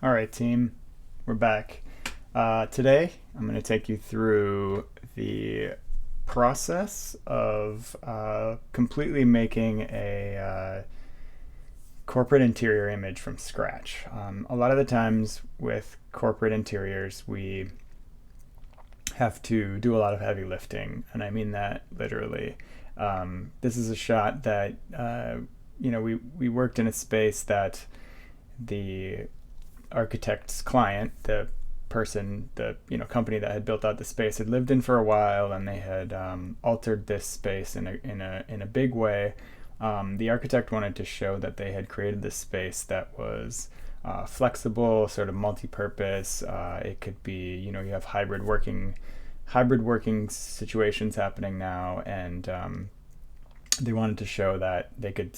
All right, team, we're back. Today, I'm going to take you through the process of completely making a corporate interior image from scratch. A lot of the times with corporate interiors, we have to do a lot of heavy lifting, and I mean that literally. This is a shot that we worked in a space that the architect's client, the person, the company that had built out the space, had lived in for a while, and they had altered this space in a big way. The architect wanted to show that they had created this space that was flexible, sort of multi-purpose. It could be, you have hybrid working situations happening now, and they wanted to show that they could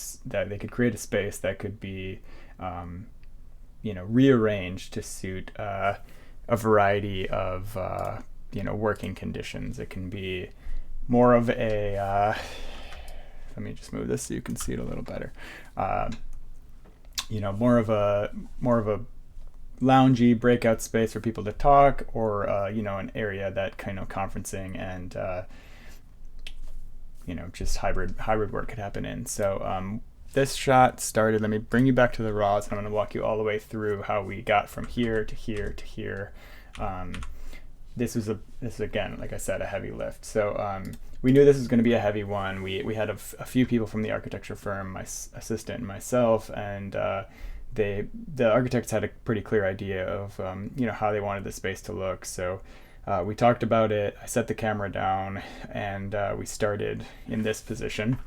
create a space that could be rearranged to suit a variety of working conditions. It can be more of a let me just move this so you can see it a little better. More of a loungy breakout space for people to talk, or an area that kind of conferencing and just hybrid work could happen in. So this shot started. Let me bring you back to the raws, and I'm going to walk you all the way through how we got from here to here to here. This is again, like I said, a heavy lift. So we knew this was going to be a heavy one. We had a few people from the architecture firm, my assistant and myself, and the architects had a pretty clear idea of how they wanted the space to look. So we talked about it. I set the camera down, and we started in this position.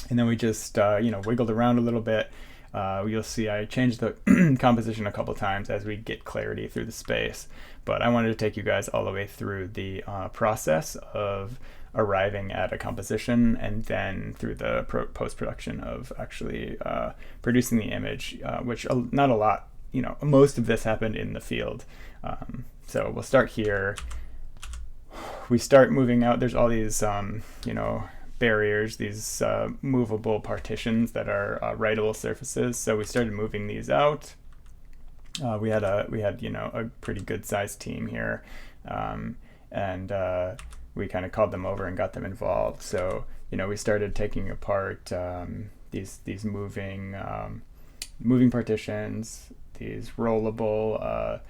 And then we just wiggled around a little bit. You'll see I changed the composition a couple times as we get clarity through the space. But I wanted to take you guys all the way through the process of arriving at a composition, and then through the post-production of actually producing the image, which not a lot, most of this happened in the field. So we'll start here. We start moving out. There's all these, barriers, these movable partitions that are writable surfaces. So we started moving these out. We had a pretty good sized team here, and we kind of called them over and got them involved. So we started taking apart these moving partitions, these rollable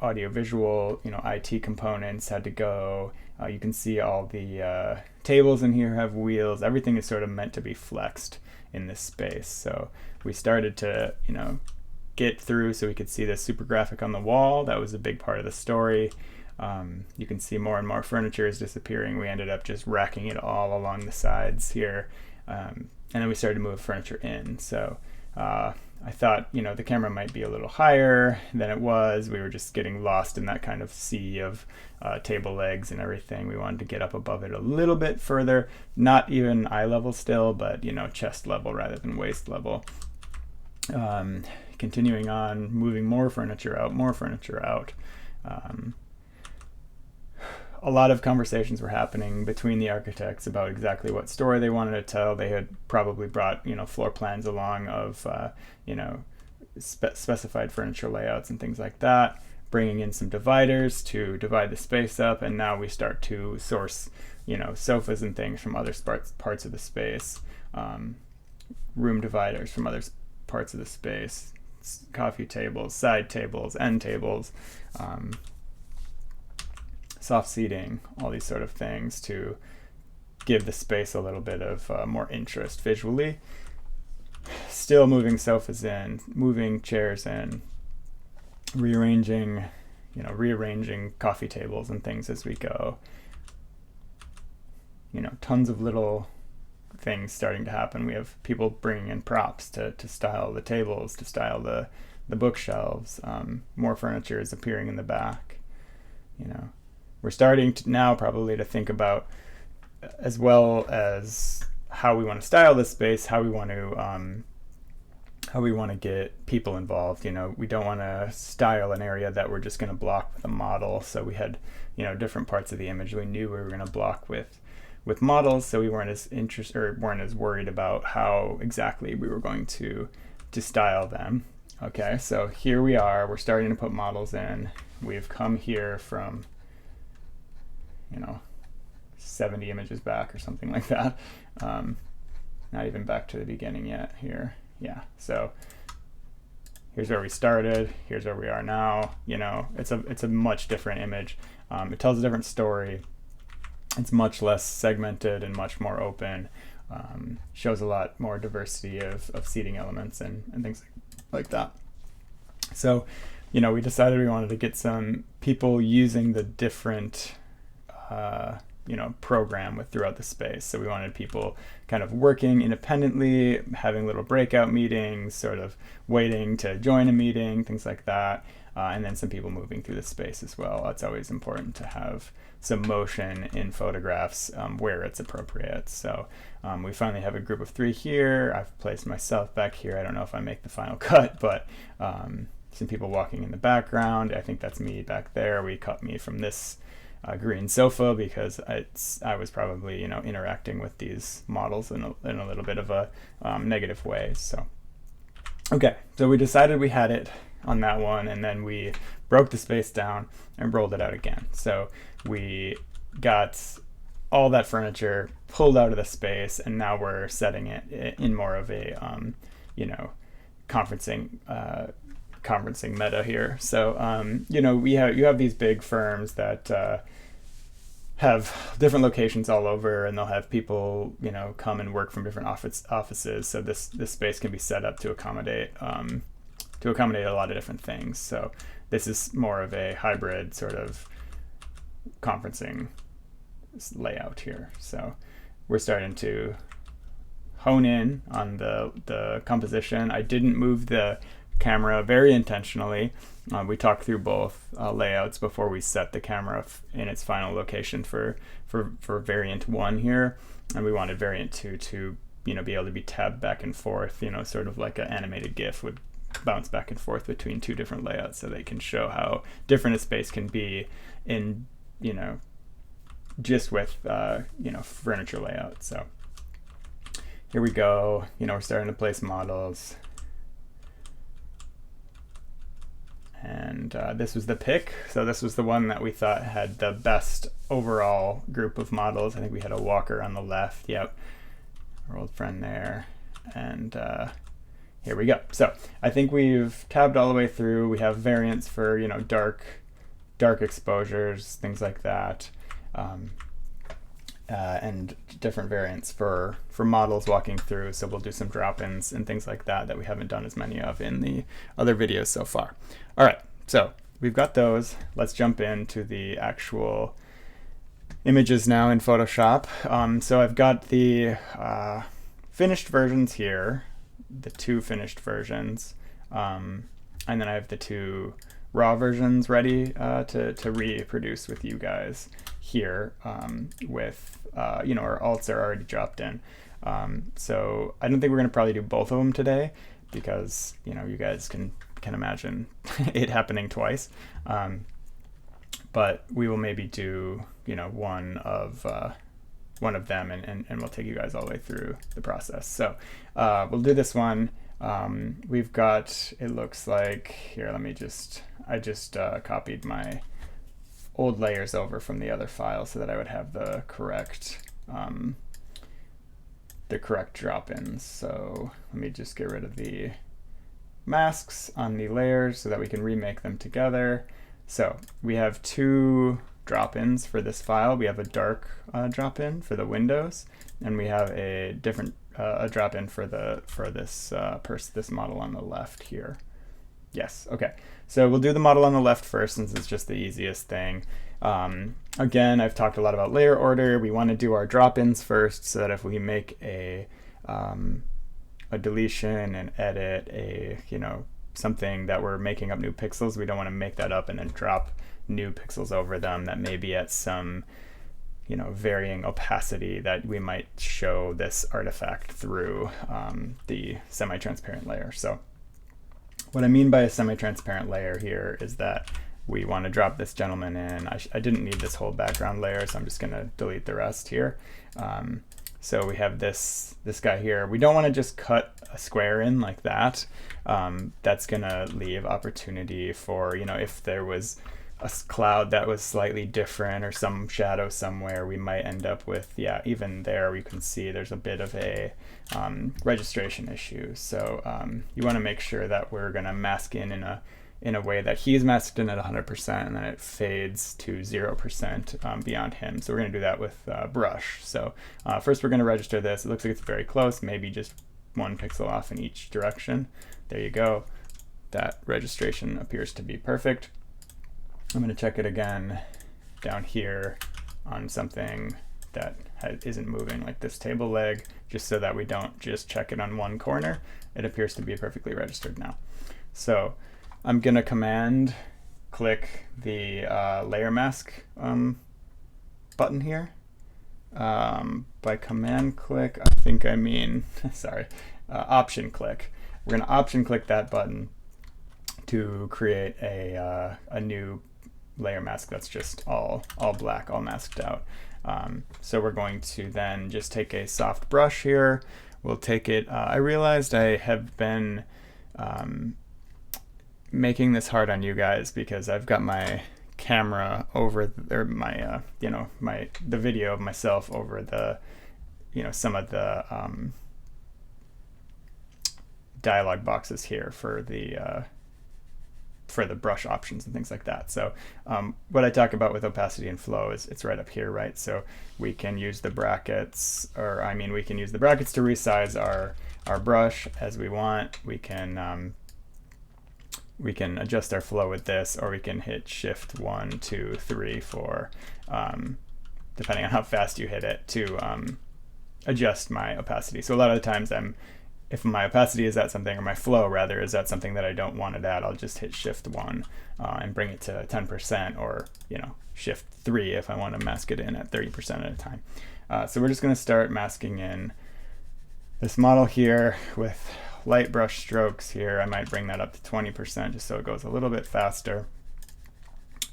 audio-visual, IT components had to go. You can see all the tables in here have wheels. Everything is sort of meant to be flexed in this space. So we started to, get through so we could see the super graphic on the wall. That was a big part of the story. You can see more and more furniture is disappearing. We ended up just racking it all along the sides here. And then we started to move furniture in. So I thought, the camera might be a little higher than it was. We were just getting lost in that kind of sea of table legs and everything. We wanted to get up above it a little bit further, not even eye level still, but, chest level rather than waist level. Continuing on, moving more furniture out. A lot of conversations were happening between the architects about exactly what story they wanted to tell. They had probably brought floor plans along of specified furniture layouts and things like that, bringing in some dividers to divide the space up, and now we start to source sofas and things from other parts of the space, room dividers from other parts of the space, coffee tables, side tables, end tables, soft seating, all these sort of things to give the space a little bit of more interest visually. Still moving sofas in, moving chairs in, rearranging coffee tables and things as we go. Tons of little things starting to happen. We have people bringing in props to style the tables, to style the bookshelves. More furniture is appearing in the back. We're starting to now probably to think about, as well as how we want to style this space, how we want to get people involved. We don't want to style an area that we're just going to block with a model. So we had different parts of the image we knew we were going to block with models, so we weren't as worried about how exactly we were going to style them. Okay, so here we are. We're starting to put models in. We've come here from, 70 images back or something like that. Not even back to the beginning yet here. Yeah, so here's where we started. Here's where we are now. It's a much different image. It tells a different story. It's much less segmented and much more open. Shows a lot more diversity of seating elements and things like that. So, we decided we wanted to get some people using the different, program throughout the space. So we wanted people kind of working independently, having little breakout meetings, sort of waiting to join a meeting, things like that. And then some people moving through the space as well. It's always important to have some motion in photographs where it's appropriate. So we finally have a group of 3 here. I've placed myself back here. I don't know if I make the final cut, but some people walking in the background. I think that's me back there. We cut me from this green sofa because I was probably interacting with these models in a little bit of a negative way. So okay, so we decided we had it on that one, and then we broke the space down and rolled it out again. So we got all that furniture pulled out of the space, and now we're setting it in more of a conferencing meta here. So you have these big firms that have different locations all over, and they'll have people come and work from different offices. So this space can be set up to accommodate a lot of different things. So this is more of a hybrid sort of conferencing layout here. So we're starting to hone in on the composition. I didn't move the camera very intentionally. We talked through both layouts before we set the camera in its final location for variant 1 here, and we wanted variant 2 to be able to be tabbed back and forth, sort of like an animated GIF would bounce back and forth between 2 different layouts, so they can show how different a space can be in just with furniture layout. So here we go. We're starting to place models. And this was the pick. So this was the one that we thought had the best overall group of models. I think we had a walker on the left. Yep. Our old friend there. And here we go. So I think we've tabbed all the way through. We have variants for, dark exposures, things like that. And different variants for models walking through. So we'll do some drop-ins and things like that we haven't done as many of in the other videos so far. All right, so we've got those. Let's jump into the actual images now in Photoshop. So I've got the finished versions here, the 2 finished versions, and then I have the 2 raw versions ready to reproduce with you guys here with our alts are already dropped in. So I don't think we're going to probably do both of them today because you guys can imagine it happening twice. But we will maybe do one of them and we'll take you guys all the way through the process. So we'll do this one. We've got, it looks like here, I just copied my old layers over from the other file so that I would have the correct drop-ins. So let me just get rid of the masks on the layers so that we can remake them together. So we have 2 drop-ins for this file. We have a dark drop-in for the windows, and we have a different drop-in for this model on the left here. Yes, okay. So we'll do the model on the left first since it's just the easiest thing. Again, I've talked a lot about layer order. We want to do our drop-ins first so that if we make a deletion and edit something that we're making up new pixels, we don't want to make that up and then drop new pixels over them that may be at some varying opacity that we might show this artifact through the semi-transparent layer. So what I mean by a semi-transparent layer here is that we want to drop this gentleman in. I didn't need this whole background layer, so I'm just going to delete the rest here. So we have this guy here. We don't want to just cut a square in like that. That's gonna leave opportunity for, you know, if there was a cloud that was slightly different or some shadow somewhere, we might end up with, yeah, even there we can see there's a bit of a registration issue. So you want to make sure that we're gonna mask in a way that he's masked in at 100% and then it fades to 0% beyond him. So we're going to do that with brush. So first we're going to register this. It looks like it's very close, maybe just 1 pixel off in each direction. There you go. That registration appears to be perfect. I'm going to check it again down here on something that isn't moving, like this table leg, just so that we don't just check it on one corner. It appears to be perfectly registered now. So I'm gonna command click the layer mask button here. By command click, I think I mean, sorry, option click. We're gonna option click that button to create a new layer mask that's just all black, all masked out. So we're going to then just take a soft brush here. We'll take it, I realized I have been making this hard on you guys because I've got my camera over, or my you know, the video of myself over the, you know, some of the dialog boxes here for the brush options and things like that. So what I talk about with opacity and flow is it's right up here, right? So we can use the brackets, or I mean, we can use the brackets to resize our brush as we want. We can adjust our flow with this, or we can hit Shift 1, 2, 3, 4, depending on how fast you hit it, to adjust my opacity. So a lot of the times if my opacity is at something, or my flow rather is at something that I don't want it at, I'll just hit Shift 1 and bring it to 10%, or, you know, Shift 3 if I want to mask it in at 30% at a time. So we're just going to start masking in this model here with light brush strokes here. I might bring that up to 20% just so it goes a little bit faster.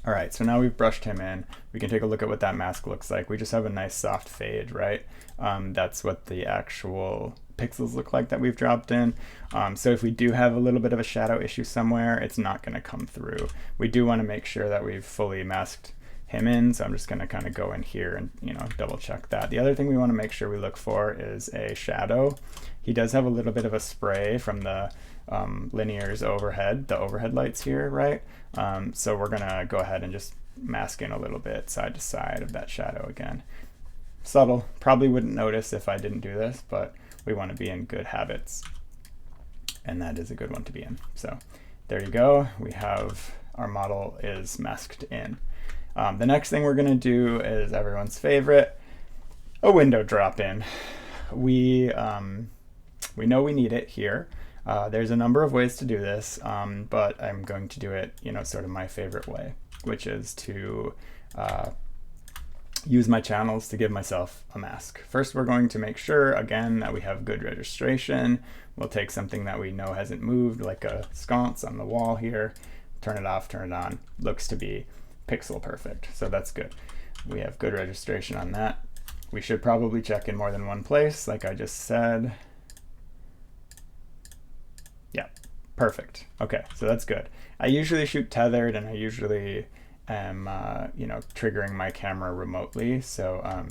All right, so now we've brushed him in. We can take a look at what that mask looks like. We just have a nice soft fade, right? That's what the actual pixels look like that we've dropped in. So if we do have a little bit of a shadow issue somewhere, it's not going to come through. We do want to make sure that we've fully masked him in, so I'm just going to kind of go in here and, you know, double check that. The other thing we want to make sure we look for is a shadow. He does have a little bit of a spray from the linears overhead, the overhead lights here, right? So we're going to go ahead and just mask in a little bit side to side of that shadow again. Subtle, probably wouldn't notice if I didn't do this, but we want to be in good habits, and that is a good one to be in. So there you go. We have our model is masked in. The next thing we're going to do is everyone's favorite, a window drop in. We know we need it here. There's a number of ways to do this, but I'm going to do it, you know, sort of my favorite way, which is to use my channels to give myself a mask. First, we're going to make sure, again, that we have good registration. We'll take something that we know hasn't moved, like a sconce on the wall here, turn it off, turn it on. Looks to be pixel perfect, so that's good. We have good registration on that. We should probably check in more than one place, like I just said. Yeah, perfect. Okay, so that's good. I usually shoot tethered, and I usually am, you know, triggering my camera remotely, so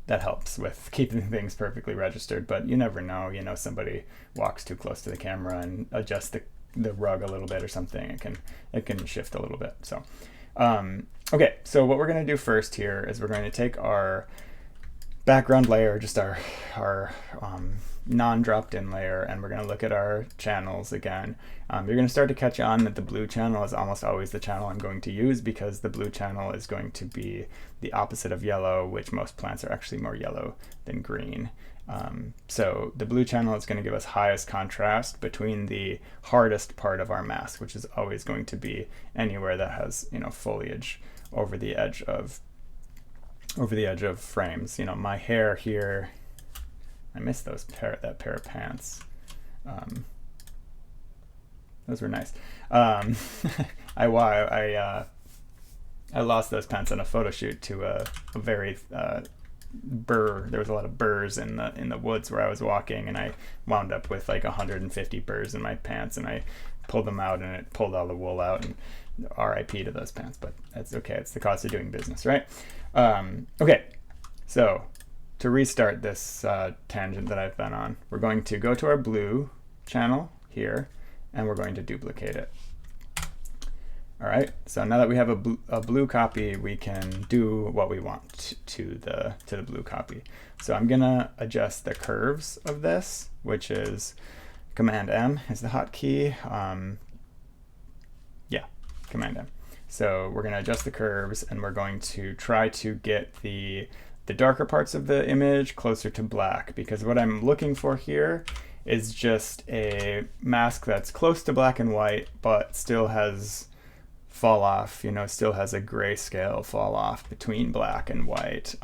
that helps with keeping things perfectly registered. But you never know, you know, somebody walks too close to the camera and adjusts the rug a little bit or something. It can shift a little bit. So okay, so what we're going to do first here is we're going to take our background layer, just our non-dropped in layer, and we're going to look at our channels again. You're going to start to catch on that the blue channel is almost always the channel I'm going to use, because the blue channel is going to be the opposite of yellow, which most plants are actually more yellow than green. So the blue channel is going to give us highest contrast between the hardest part of our mask, which is always going to be anywhere that has, you know, foliage over the edge of frames. You know, my hair here, I missed that pair of pants. Those were nice. I lost those pants on a photo shoot to a very there was a lot of burrs in the woods where I was walking, and I wound up with like 150 burrs in my pants, and I pulled them out, and it pulled all the wool out, and RIP to those pants, but that's okay. It's the cost of doing business, right? Okay, so to restart this tangent that I've been on, we're going to go to our blue channel here, and we're going to duplicate it. All right, so now that we have a blue copy, we can do what we want to the blue copy. So I'm gonna adjust the curves of this, which is Command M is the hotkey. Yeah, Command M. So we're gonna adjust the curves, and we're going to try to get the darker parts of the image closer to black, because what I'm looking for here is just a mask that's close to black and white, but still has fall off, still has a grayscale fall off between black and white,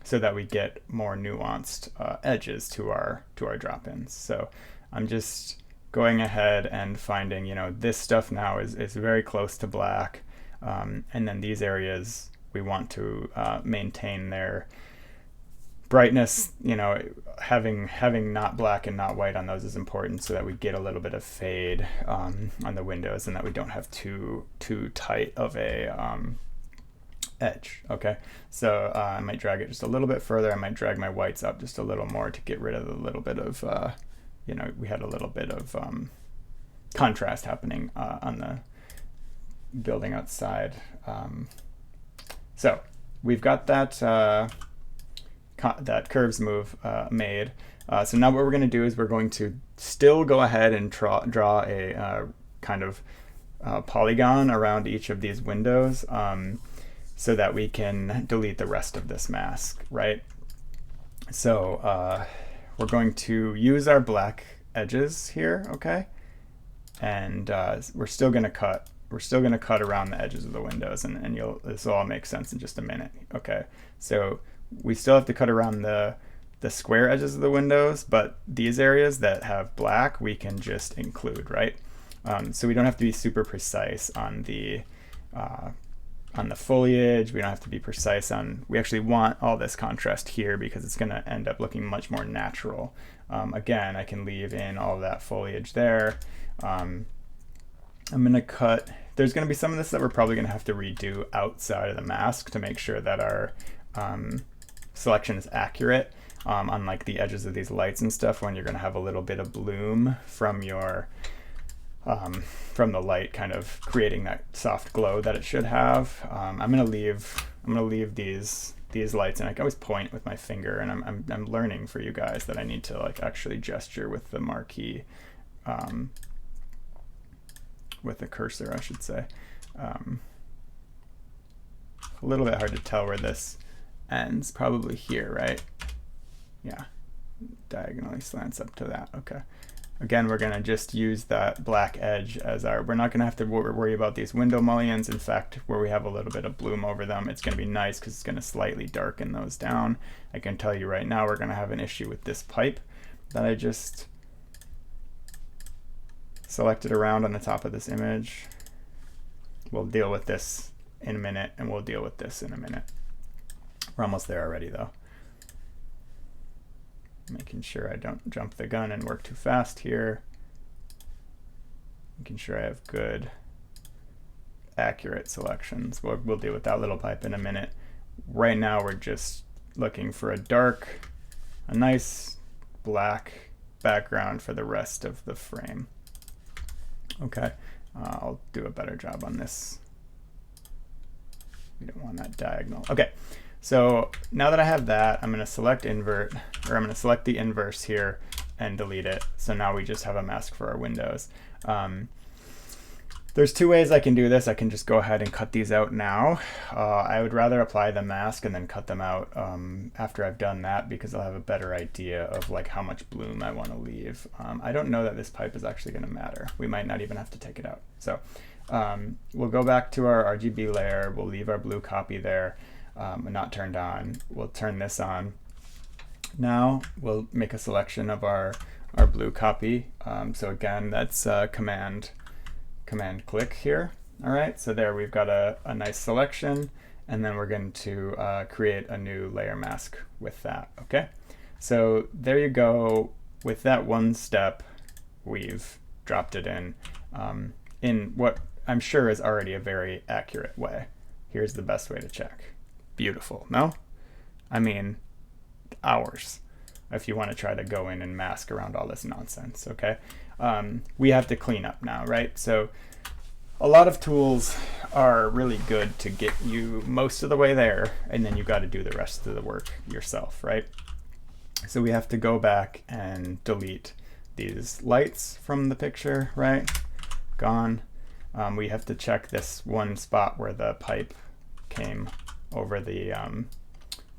so that we get more nuanced edges to our drop-ins. So I'm just going ahead and finding, this stuff now is very close to black, and then these areas we want to maintain their brightness. Having not black and not white on those is important, so that we get a little bit of fade on the windows, and that we don't have too tight of a edge. Okay, so I might drag it just a little bit further. I might drag my whites up just a little more to get rid of a little bit of we had a little bit of contrast happening on the building outside. So we've got that curves move made. So now what we're going to do is we're going to still go ahead and draw a kind of polygon around each of these windows, so that we can delete the rest of this mask, right? So we're going to use our black edges here, okay? And we're still going to cut. We're still going to cut around the edges of the windows, and this will all make sense in just a minute. Okay, so we still have to cut around the square edges of the windows, but these areas that have black we can just include, right? So we don't have to be super precise on the foliage. We don't have to be precise on, we actually want all this contrast here because it's going to end up looking much more natural. Again, I can leave in all that foliage there. I'm going to cut, there's going to be some of this that we're probably going to have to redo outside of the mask to make sure that our selection is accurate, on like the edges of these lights and stuff, when you're going to have a little bit of bloom from your from the light kind of creating that soft glow that it should have. I'm going to leave these lights, and I can always point with my finger, and I'm learning for you guys that I need to like actually gesture with the marquee, with the cursor, I should say. A little bit hard to tell where this ends, probably here, right? Yeah, diagonally slants up to that. Okay. Again, we're going to just use that black edge as our, we're not going to have to worry about these window mullions. In fact, where we have a little bit of bloom over them, it's going to be nice because it's going to slightly darken those down. I can tell you right now we're going to have an issue with this pipe that I just selected around on the top of this image. We'll deal with this in a minute, and we'll deal with this in a minute. We're almost there already, though. Making sure I don't jump the gun and work too fast here. Making sure I have good, accurate selections. We'll deal with that little pipe in a minute. Right now, we're just looking for a nice black background for the rest of the frame. Okay, I'll do a better job on this. We don't want that diagonal. Okay. So now that I have that, I'm going to select invert, or I'm going to select the inverse here and delete it. So now we just have a mask for our windows. There's two ways I can do this. I can just go ahead and cut these out now. I would rather apply the mask and then cut them out after I've done that, because I'll have a better idea of like how much bloom I want to leave. I don't know that this pipe is actually going to matter. We might not even have to take it out. So we'll go back to our RGB layer. We'll leave our blue copy there. Not turned on. We'll turn this on. Now we'll make a selection of our blue copy. So again, that's command click here. All right, so there we've got a nice selection, and then we're going to create a new layer mask with that, okay? So there you go. With that one step, we've dropped it in what I'm sure is already a very accurate way. Here's the best way to check. Beautiful, no? I mean, hours if you want to try to go in and mask around all this nonsense, okay? We have to clean up now, right? So a lot of tools are really good to get you most of the way there, and then you got to do the rest of the work yourself, right? So we have to go back and delete these lights from the picture, right? Gone. We have to check this one spot where the pipe came over the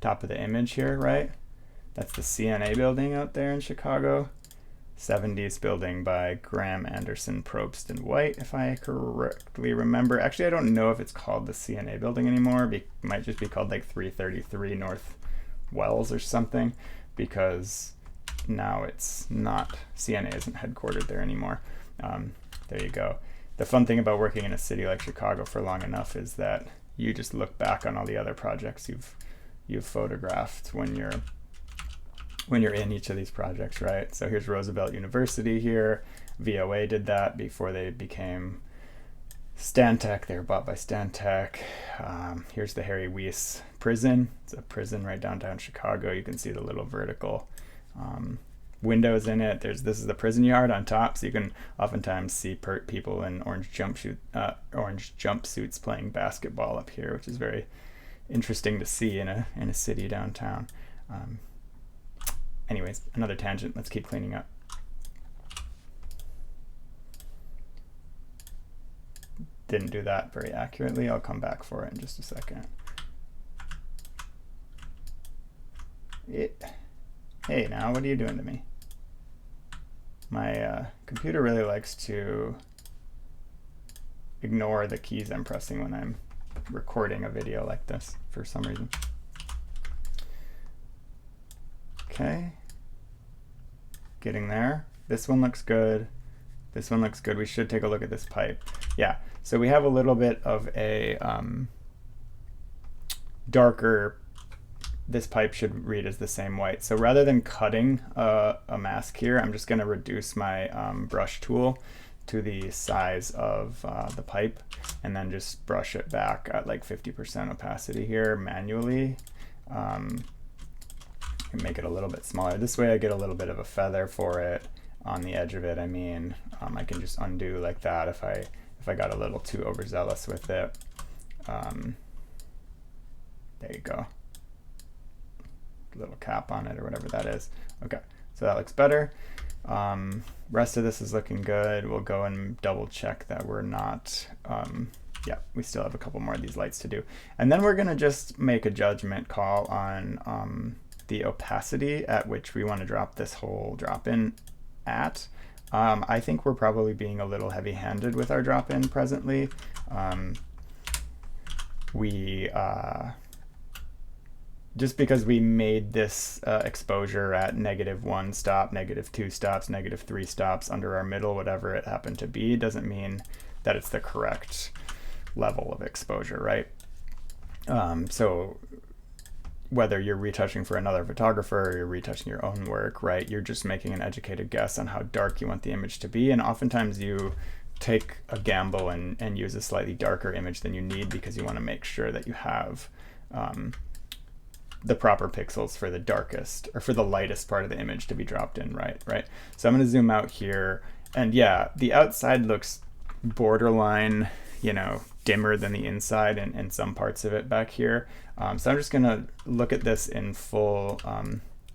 top of the image here, right? That's the CNA building out there in Chicago. 70s building by Graham, Anderson, Probst, and White, if I correctly remember. Actually, I don't know if it's called the CNA building anymore. It might just be called like 333 North Wells or something, because now it's not, CNA isn't headquartered there anymore. There you go. The fun thing about working in a city like Chicago for long enough is that you just look back on all the other projects you've photographed when you're in each of these projects, right? So here's Roosevelt University here. VOA did that before they became Stantec. They were bought by Stantec. Here's the Harry Weiss prison. It's a prison right downtown Chicago. You can see the little vertical windows in it. This is the prison yard on top, so you can oftentimes see people in orange jumpsuits playing basketball up here, which is very interesting to see in a city downtown. Anyways, another tangent. Let's keep cleaning up. Didn't do that very accurately. I'll come back for it in just a second. Hey, now what are you doing to me? My computer really likes to ignore the keys I'm pressing when I'm recording a video like this for some reason. Okay. Getting there. This one looks good. This one looks good. We should take a look at this pipe. Yeah, so we have a little bit of a darker, this pipe should read as the same white. So rather than cutting a mask here, I'm just gonna reduce my brush tool to the size of the pipe, and then just brush it back at like 50% opacity here manually. And make it a little bit smaller. This way I get a little bit of a feather for it on the edge of it. I mean, I can just undo like that if I got a little too overzealous with it. There you go. Little cap on it or whatever that is. Okay, so that looks better. Rest of this is looking good. We'll go and double check that we're not, yeah, we still have a couple more of these lights to do. And then we're gonna just make a judgment call on the opacity at which we want to drop this whole drop-in at. I think we're probably being a little heavy-handed with our drop-in presently. Just because we made this exposure at -1 stop, -2 stops, -3 stops under our middle, whatever it happened to be, doesn't mean that it's the correct level of exposure, right? So whether you're retouching for another photographer or you're retouching your own work, right, you're just making an educated guess on how dark you want the image to be, and oftentimes you take a gamble and use a slightly darker image than you need because you want to make sure that you have the proper pixels for the darkest or for the lightest part of the image to be dropped in, right? So I'm going to zoom out here, and yeah, the outside looks borderline, you know, dimmer than the inside and some parts of it back here. So I'm just going to look at this in full,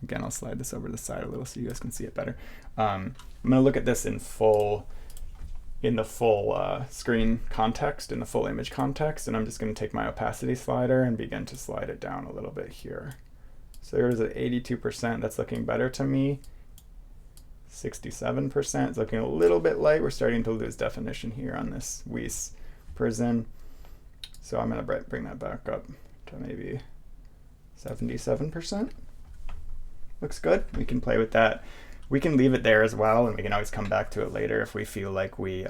again, I'll slide this over to the side a little so you guys can see it better. I'm going to look at this in the full screen context, in the full image context, and I'm just going to take my opacity slider and begin to slide it down a little bit here. So there's at 82%, that's looking better to me. 67%, it's looking a little bit light. We're starting to lose definition here on this Weiss prison. So I'm going to bring that back up to maybe 77%. Looks good. We can play with that. We can leave it there as well, and we can always come back to it later if we feel like we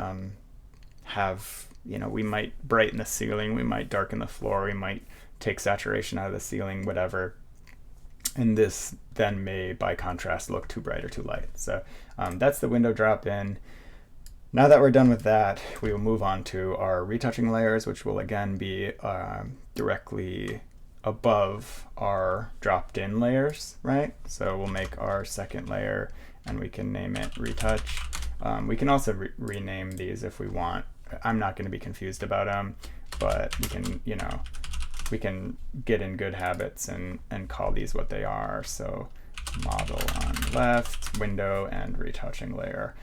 have, you know, we might brighten the ceiling, we might darken the floor, we might take saturation out of the ceiling, whatever. And this then may, by contrast, look too bright or too light. So that's the window drop in. Now that we're done with that, we will move on to our retouching layers, which will again be directly above our dropped in layers, right? So we'll make our second layer and we can name it retouch. We can also rename these if we want. I'm not going to be confused about them, but we can, you know, we can get in good habits and call these what they are. So model on left, window, and retouching layer.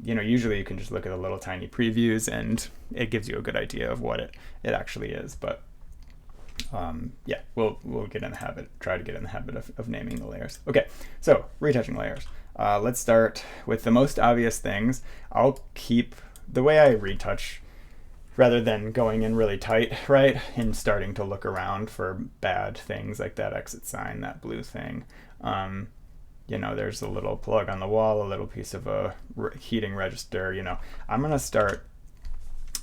You know, usually you can just look at the little tiny previews and it gives you a good idea of what it actually is. But yeah, we'll get in the habit, try to get in the habit of naming the layers. Okay, so retouching layers. Let's start with the most obvious things. I'll keep the way I retouch, rather than going in really tight, right, and starting to look around for bad things like that exit sign, that blue thing. You know, there's a little plug on the wall, a little piece of a heating register. You know, I'm going to start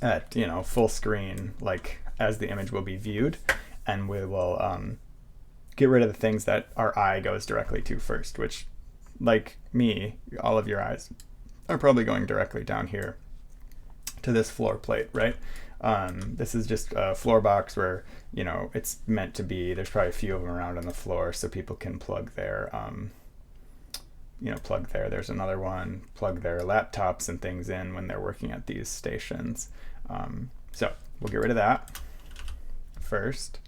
at, you know, full screen, like as the image will be viewed, and we will get rid of the things that our eye goes directly to first, which, like me, all of your eyes are probably going directly down here to this floor plate, right? This is just a floor box where, you know, it's meant to be. There's probably a few of them around on the floor so people can plug their, you know, plug there. There's another one, plug their laptops and things in when they're working at these stations. So we'll get rid of that first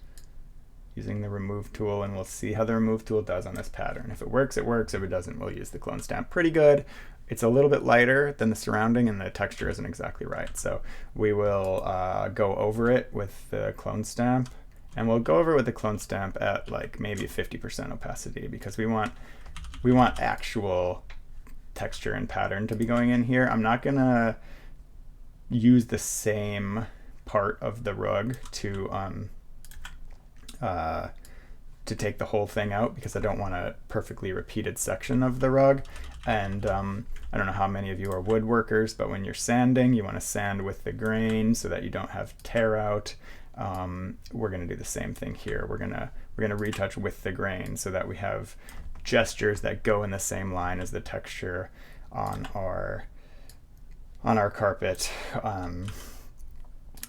using the remove tool, and we'll see how the remove tool does on this pattern. If it works, it works. If it doesn't, we'll use the clone stamp. Pretty good. It's a little bit lighter than the surrounding and the texture isn't exactly right. So we will go over it with the clone stamp, and we'll go over it with the clone stamp at like maybe 50% opacity, because we want actual texture and pattern to be going in here. I'm not gonna use the same part of the rug to take the whole thing out, because I don't want a perfectly repeated section of the rug. And I don't know how many of you are woodworkers, but when you're sanding, you want to sand with the grain so that you don't have tear out. We're going to do the same thing here. We're gonna retouch with the grain so that we have gestures that go in the same line as the texture on our carpet.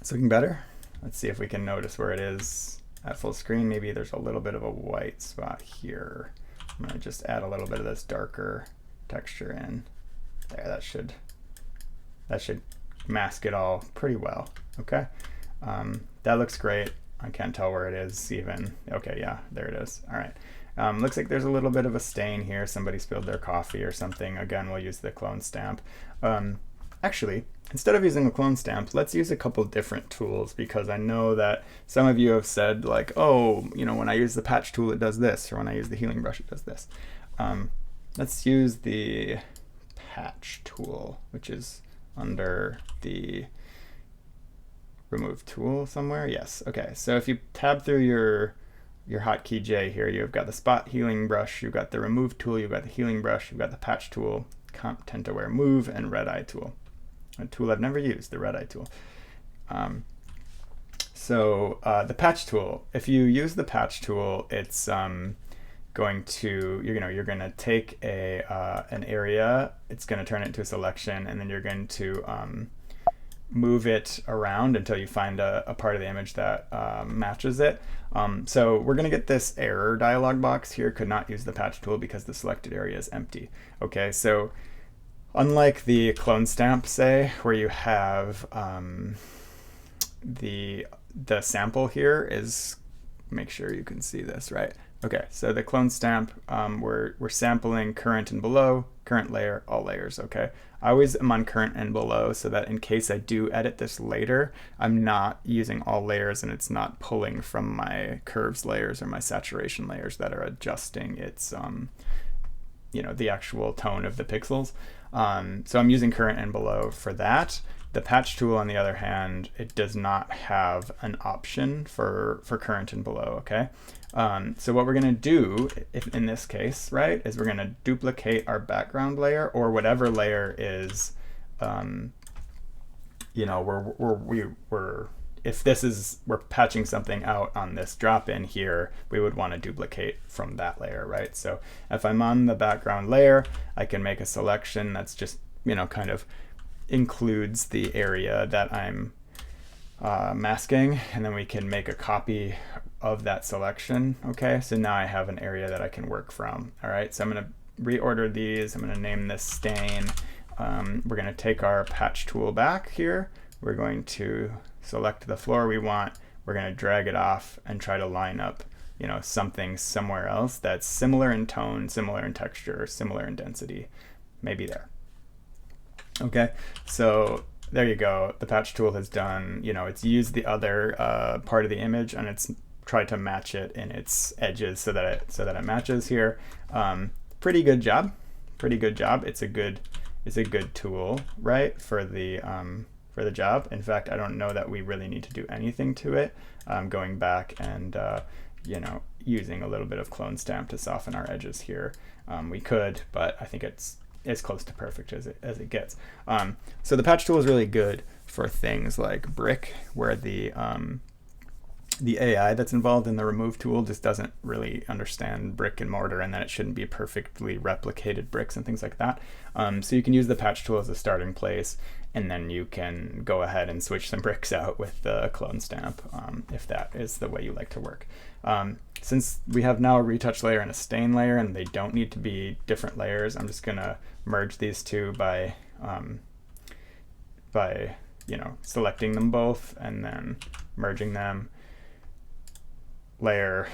It's looking better. Let's see if we can notice where it is at full screen. Maybe there's a little bit of a white spot here. I'm gonna just add a little bit of this darker texture in there. That should mask it all pretty well. Okay, that looks great. I can't tell where it is even. Okay, yeah, there it is. All right. Looks like there's a little bit of a stain here. Somebody spilled their coffee or something. Again, we'll use the clone stamp. Actually, instead of using a clone stamp, let's use a couple different tools, because I know that some of you have said like, oh, you know, when I use the patch tool, it does this, or when I use the healing brush, it does this. Let's use the patch tool, which is under the remove tool somewhere. Yes. Okay. So if you tab through your hotkey J here, you've got the spot healing brush, you've got the remove tool, you've got the healing brush, you've got the patch tool, comp tend to wear move, and red eye tool. A tool I've never used, the red eye tool. The patch tool, if you use the patch tool, it's going to, you're going to take an area, it's going to turn it into a selection, and then you're going to move it around until you find a part of the image that matches it. So we're going to get this error dialog box here, could not use the patch tool because the selected area is empty. Okay, so unlike the clone stamp, say, where you have the sample here is, make sure you can see this, right? Okay, so the clone stamp, we're sampling current and below, current layer, all layers, okay? I always am on current and below so that in case I do edit this later, I'm not using all layers and it's not pulling from my curves layers or my saturation layers that are adjusting its, the actual tone of the pixels. So I'm using current and below for that. The patch tool, on the other hand, it does not have an option for current and below, okay? So what we're gonna do, if in this case, right, is we're gonna duplicate our background layer, or whatever layer is, we're if this is, we're patching something out on this drop-in here, we would want to duplicate from that layer, right? So if I'm on the background layer, I can make a selection that's just, you know, kind of includes the area that I'm masking, and then we can make a copy of that selection. Okay, so now I have an area that I can work from. All right, so I'm going to reorder these. I'm going to name this stain. We're going to take our patch tool back here. We're going to select the floor we want. We're going to drag it off and try to line up, you know, something somewhere else that's similar in tone, similar in texture, similar in density, maybe there. Okay, so there you go. The patch tool has done, you know, it's used the other part of the image, and it's tried to match it in its edges so that it matches here. Pretty good job. Pretty good job. It's a good tool, right, for the job. In fact, I don't know that we really need to do anything to it. Going back and you know, using a little bit of clone stamp to soften our edges here. We could, but I think it's as close to perfect as it gets. So the patch tool is really good for things like brick, where the AI that's involved in the remove tool just doesn't really understand brick and mortar, and that it shouldn't be perfectly replicated bricks and things like that. So you can use the patch tool as a starting place, and then you can go ahead and switch some bricks out with the clone stamp if that is the way you like to work. Since we have now a retouch layer and a stain layer, and they don't need to be different layers, I'm just gonna merge these two by you know, selecting them both and then merging them. Layer,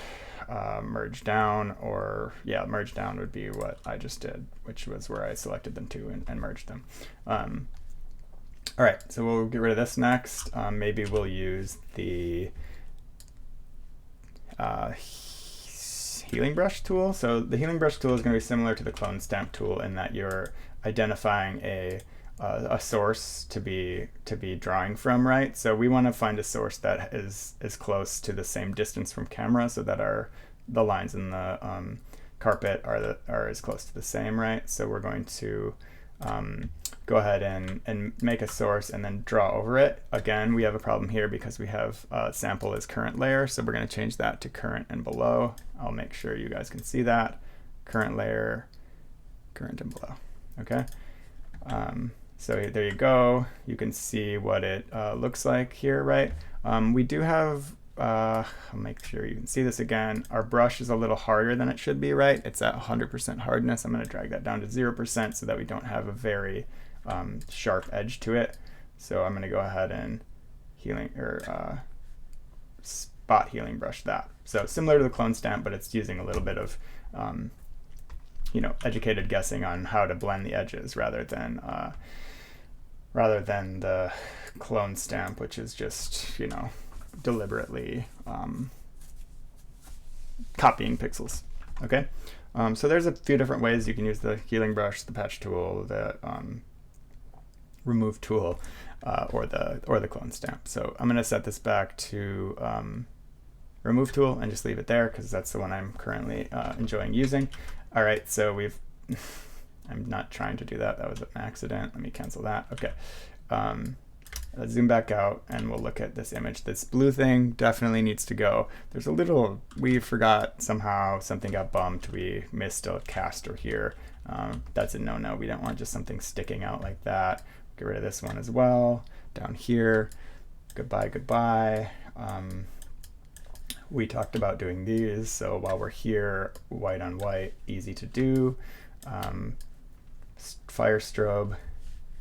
merge down, or yeah, merge down would be what I just did, which was where I selected them two and merged them. All right, so we'll get rid of this next. Maybe we'll use the healing brush tool. So the healing brush tool is going to be similar to the clone stamp tool in that you're identifying a source to be drawing from, right? So we want to find a source that is close to the same distance from camera, so that the lines in the carpet are as close to the same, right? So we're going to go ahead and make a source and then draw over it. Again, we have a problem here because we have sample as current layer, so we're going to change that to current and below. I'll make sure you guys can see that. Current layer, current and below. Okay. So there you go. You can see what it looks like here, right? We do have, I'll make sure you can see this again. Our brush is a little harder than it should be, right? It's at 100% hardness. I'm going to drag that down to 0% so that we don't have a very sharp edge to it. So I'm going to go ahead and spot healing brush that. So similar to the clone stamp, but it's using a little bit of you know, educated guessing on how to blend the edges rather than the clone stamp, which is just, you know, deliberately copying pixels. Okay, so there's a few different ways you can use the healing brush, the patch tool, the remove tool, or the clone stamp. So I'm going to set this back to remove tool and just leave it there because that's the one I'm currently enjoying using. All right, so I'm not trying to do that. That was an accident. Let me cancel that. Okay. Let's zoom back out and we'll look at this image. This blue thing definitely needs to go. There's a little, we forgot somehow, something got bumped. We missed a caster here. That's a no-no. We don't want just something sticking out like that. Get rid of this one as well. Down here, goodbye, goodbye. We talked about doing these, so while we're here, white on white, easy to do. Fire strobe,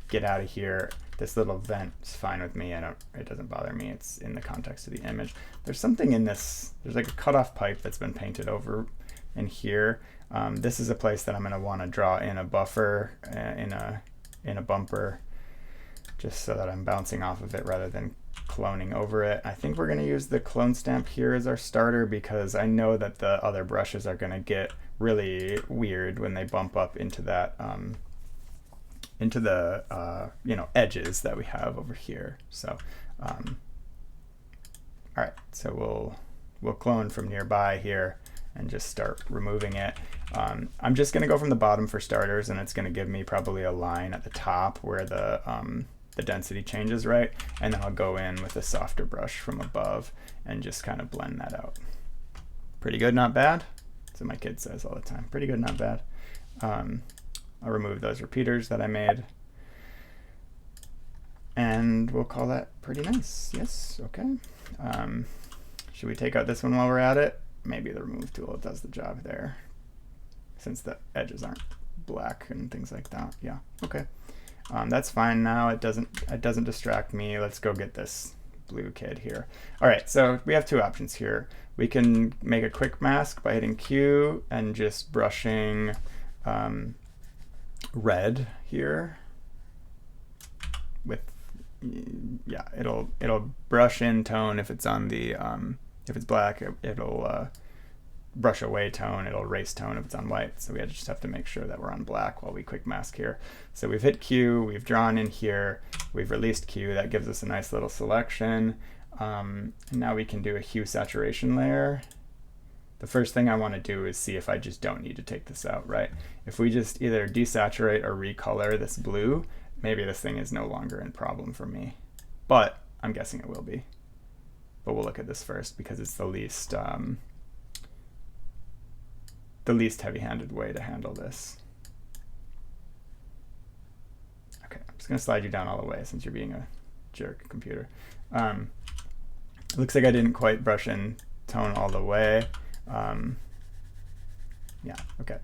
get out of here. This little vent is fine with me. It doesn't bother me. It's in the context of the image. There's something in this. There's like a cutoff pipe that's been painted over in here. This is a place that I'm going to want to draw in a buffer, in a bumper, just so that I'm bouncing off of it rather than cloning over it. I think we're going to use the clone stamp here as our starter because I know that the other brushes are going to get really weird when they bump up into that into the you know, edges that we have over here. So all right, so we'll clone from nearby here and just start removing it. I'm just going to go from the bottom for starters, and it's going to give me probably a line at the top where the the density changes right, and then I'll go in with a softer brush from above and just kind of blend that out. Pretty good, not bad. That's what my kid says all the time. Pretty good, not bad. I'll remove those repeaters that I made. And we'll call that pretty nice. Yes, okay. Should we take out this one while we're at it? Maybe the remove tool does the job there, since the edges aren't black and things like that. Yeah, okay. That's fine now. It doesn't distract me. Let's go get this blue kid here. All right, so we have two options here. We can make a quick mask by hitting Q and just brushing red here with, yeah, it'll brush in tone if it's on the if it's black, it'll brush away tone, it'll erase tone if it's on white. So we just have to make sure that we're on black while we quick mask here. So we've hit Q, we've drawn in here, we've released Q. That gives us a nice little selection. And now we can do a hue saturation layer. The first thing I want to do is see if I just don't need to take this out, right? If we just either desaturate or recolor this blue, maybe this thing is no longer a problem for me. But I'm guessing it will be. But we'll look at this first because it's the least heavy-handed way to handle this. Okay, I'm just gonna slide you down all the way since you're being a jerk, computer. Looks like I didn't quite brush in tone all the way. Yeah, okay.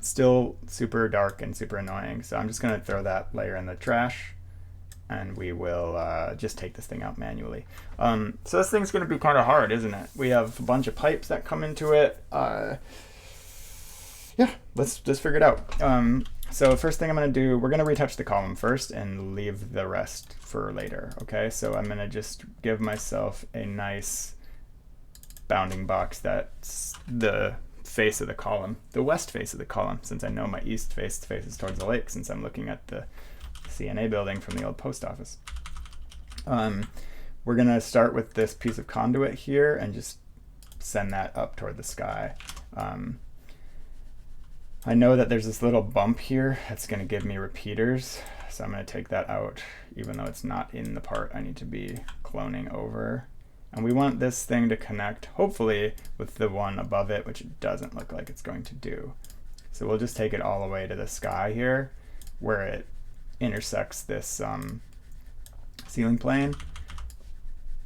Still super dark and super annoying, so I'm just gonna throw that layer in the trash, and we will just take this thing out manually. So this thing's gonna be kind of hard, isn't it? We have a bunch of pipes that come into it. Yeah, let's just figure it out. So first thing I'm gonna do, we're gonna retouch the column first and leave the rest for later, okay? So I'm gonna just give myself a nice bounding box that's the face of the column, the west face of the column, since I know my east face faces towards the lake, since I'm looking at the CNA building from the old post office. We're gonna start with this piece of conduit here and just send that up toward the sky. I know that there's this little bump here that's gonna give me repeaters, so I'm gonna take that out, even though it's not in the part I need to be cloning over. And we want this thing to connect, hopefully, with the one above it, which it doesn't look like it's going to do. So we'll just take it all the way to the sky here, where it intersects this ceiling plane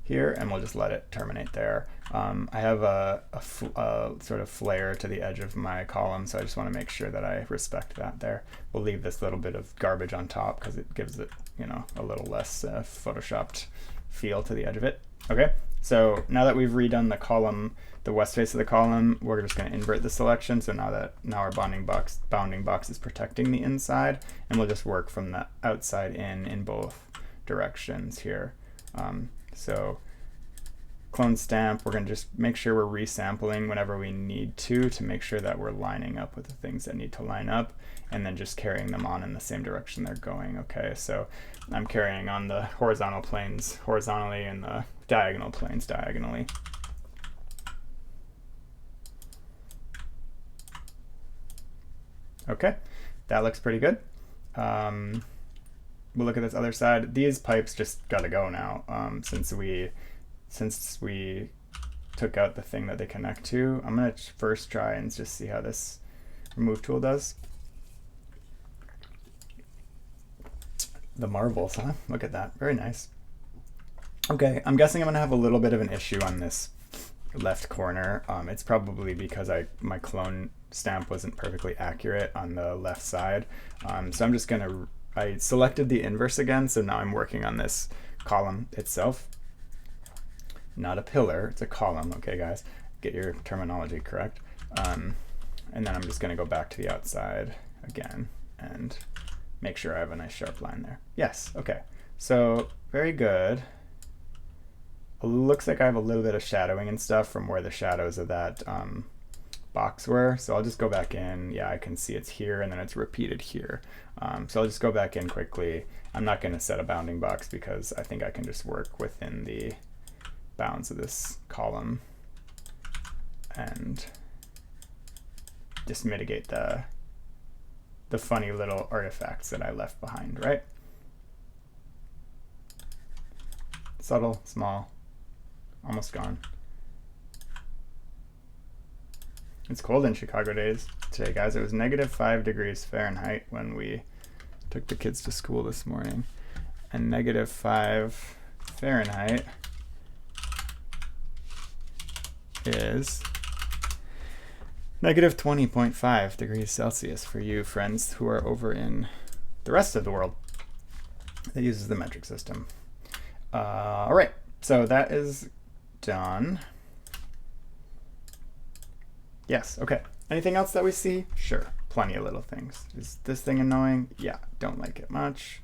here, and we'll just let it terminate there. I have a sort of flare to the edge of my column, so I just want to make sure that I respect that there. We'll leave this little bit of garbage on top because it gives it, you know, a little less photoshopped feel to the edge of it. Okay, so now that we've redone the column, the west face of the column, we're just going to invert the selection. So now our bounding box is protecting the inside, and we'll just work from the outside in both directions here. So clone stamp, we're going to just make sure we're resampling whenever we need to make sure that we're lining up with the things that need to line up, and then just carrying them on in the same direction they're going. Okay, so I'm carrying on the horizontal planes horizontally and the diagonal planes diagonally. Okay, that looks pretty good. We'll look at this other side. These pipes just gotta go now, since we took out the thing that they connect to. I'm gonna first try and just see how this remove tool does. The marbles, huh? Look at that, very nice. Okay, I'm guessing I'm gonna have a little bit of an issue on this left corner. It's probably because my clone stamp wasn't perfectly accurate on the left side. So I'm just gonna, I selected the inverse again, so now I'm working on this column itself. Not a pillar, it's a column, okay guys? Get your terminology correct. And then I'm just gonna go back to the outside again and make sure I have a nice sharp line there. Yes, okay. So, very good. Looks like I have a little bit of shadowing and stuff from where the shadows of that box were. So I'll just go back in. Yeah, I can see it's here and then it's repeated here. So I'll just go back in quickly. I'm not gonna set a bounding box because I think I can just work within the bounds of this column and just mitigate the funny little artifacts that I left behind, right? subtle, small, almost gone. It's cold in Chicago days today, guys. It was -5 degrees Fahrenheit when we took the kids to school this morning. And -5 Fahrenheit is -20.5 degrees Celsius for you friends who are over in the rest of the world that uses the metric system. All right, so that is done. Yes, okay. Anything else that we see? Sure, plenty of little things. Is this thing annoying? Yeah, don't like it much.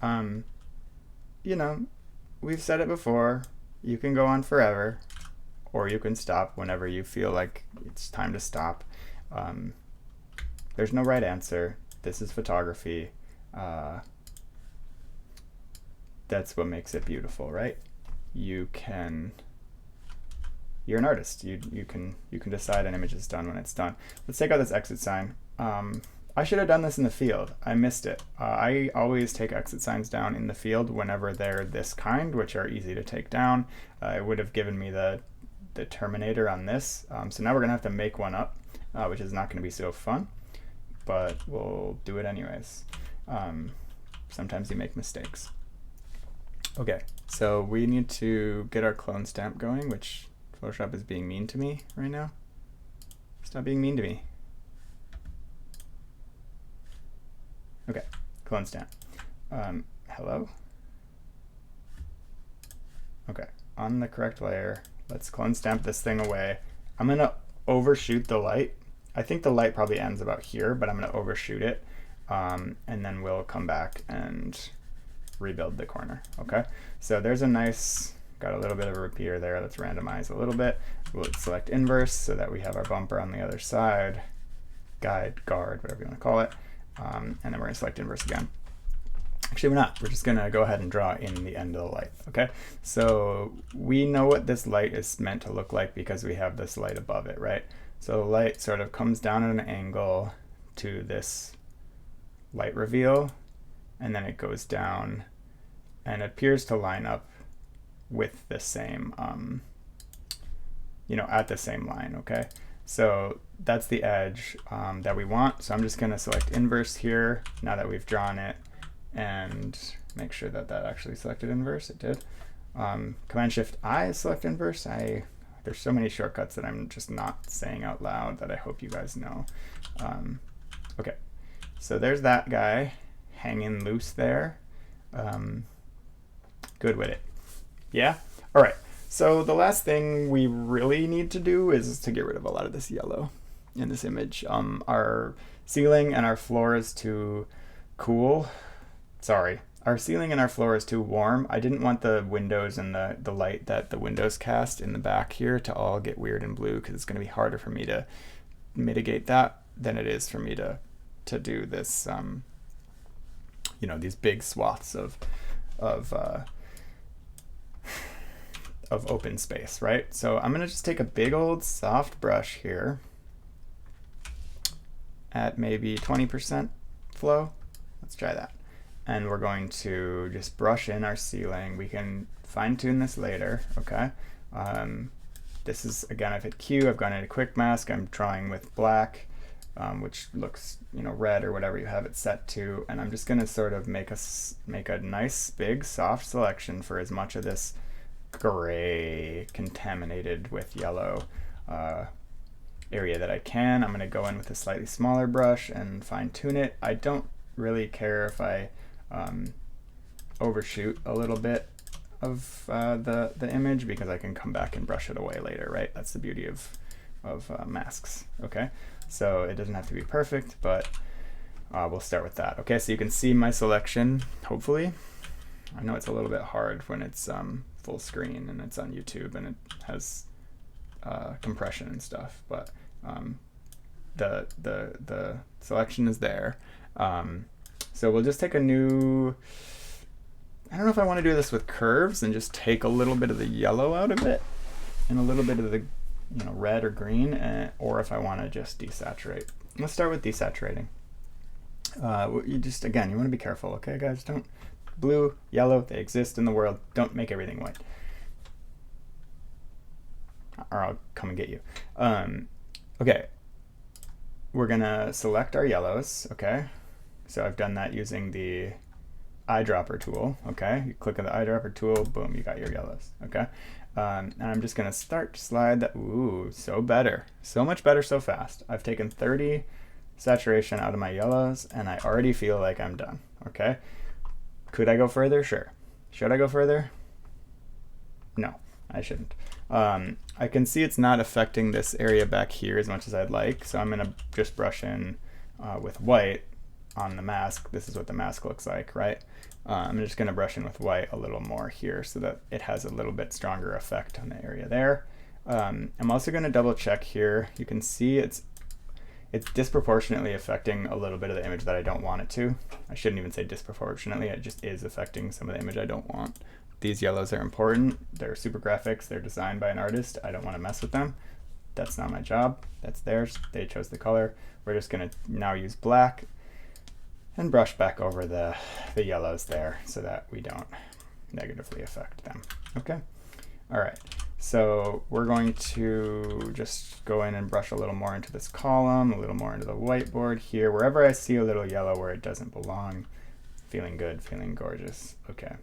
You know, we've said it before, you can go on forever, or you can stop whenever you feel like it's time to stop. There's no right answer. This is photography. That's what makes it beautiful, right? You're an artist. You can decide an image is done when it's done. Let's take out this exit sign. I should have done this in the field. I missed it. I always take exit signs down in the field whenever they're this kind, which are easy to take down. It would have given me the terminator on this. So now we're gonna have to make one up, which is not gonna be so fun, but we'll do it anyways. Sometimes you make mistakes. Okay, so we need to get our clone stamp going, which Photoshop is being mean to me right now. Stop being mean to me. Okay, clone stamp. Hello? Okay, on the correct layer, let's clone stamp this thing away. I'm gonna overshoot the light. I think the light probably ends about here, but I'm gonna overshoot it. And then we'll come back and rebuild the corner, okay? So there's a nice, got a little bit of a repeater there. Let's randomize a little bit. We'll select inverse so that we have our bumper on the other side, guide, guard, whatever you want to call it. And then we're going to select inverse again. Actually, we're not. We're just going to go ahead and draw in the end of the light, okay? So we know what this light is meant to look like because we have this light above it, right? So the light sort of comes down at an angle to this light reveal, and then it goes down and appears to line up with the same, at the same line, okay? So that's the edge that we want. So I'm just gonna select inverse here now that we've drawn it and make sure that that actually selected inverse. It did. Command-Shift-I select inverse. There's so many shortcuts that I'm just not saying out loud that I hope you guys know. Okay, so there's that guy hanging loose there. Good with it. Yeah? All right. So the last thing we really need to do is to get rid of a lot of this yellow in this image. Our ceiling and our floor is too cool. Sorry. Our ceiling and our floor is too warm. I didn't want the windows and the light that the windows cast in the back here to all get weird and blue because it's going to be harder for me to mitigate that than it is for me to do this, these big swaths of open space, right? So I'm gonna just take a big old soft brush here at maybe 20% flow. Let's try that. And we're going to just brush in our ceiling. We can fine tune this later, okay? This is, again, I've hit Q, I've gone into quick mask, I'm drawing with black, which looks, red or whatever you have it set to. And I'm just gonna sort of make a nice big soft selection for as much of this gray contaminated with yellow area that I can. I'm going to go in with a slightly smaller brush and fine tune it. I don't really care if I overshoot a little bit of the image because I can come back and brush it away later, right? That's the beauty of masks, okay? So it doesn't have to be perfect, but we'll start with that. Okay, so you can see my selection, hopefully. I know it's a little bit hard when it's full screen and it's on YouTube and it has compression and stuff, but the selection is there. So we'll just take a new, I don't know if I want to do this with curves and just take a little bit of the yellow out of it and a little bit of the red or green, or if I want to just desaturate. Let's start with desaturating. You want to be careful, okay guys? blue, yellow, they exist in the world. Don't make everything white. Or I'll come and get you. Okay, we're gonna select our yellows, okay? So I've done that using the eyedropper tool, okay? You click on the eyedropper tool, boom, you got your yellows, okay? And I'm just gonna start to slide that, ooh, so better. So much better so fast. I've taken 30 saturation out of my yellows and I already feel like I'm done, okay? Could I go further? Sure. Should I go further? No, I shouldn't. I can see it's not affecting this area back here as much as I'd like, so I'm gonna just brush in with white on the mask. This is what the mask looks like, right? I'm just gonna brush in with white a little more here so that it has a little bit stronger effect on the area there. I'm also gonna double check here. You can see it's disproportionately affecting a little bit of the image that I don't want it to. I shouldn't even say disproportionately, it just is affecting some of the image I don't want. These yellows are important. They're super graphics. They're designed by an artist. I don't want to mess with them. That's not my job. That's theirs. They chose the color. We're just going to now use black and brush back over the yellows there so that we don't negatively affect them. Okay? All right. So we're going to just go in and brush a little more into this column, a little more into the whiteboard here. Wherever I see a little yellow where it doesn't belong, feeling good, feeling gorgeous. Okay.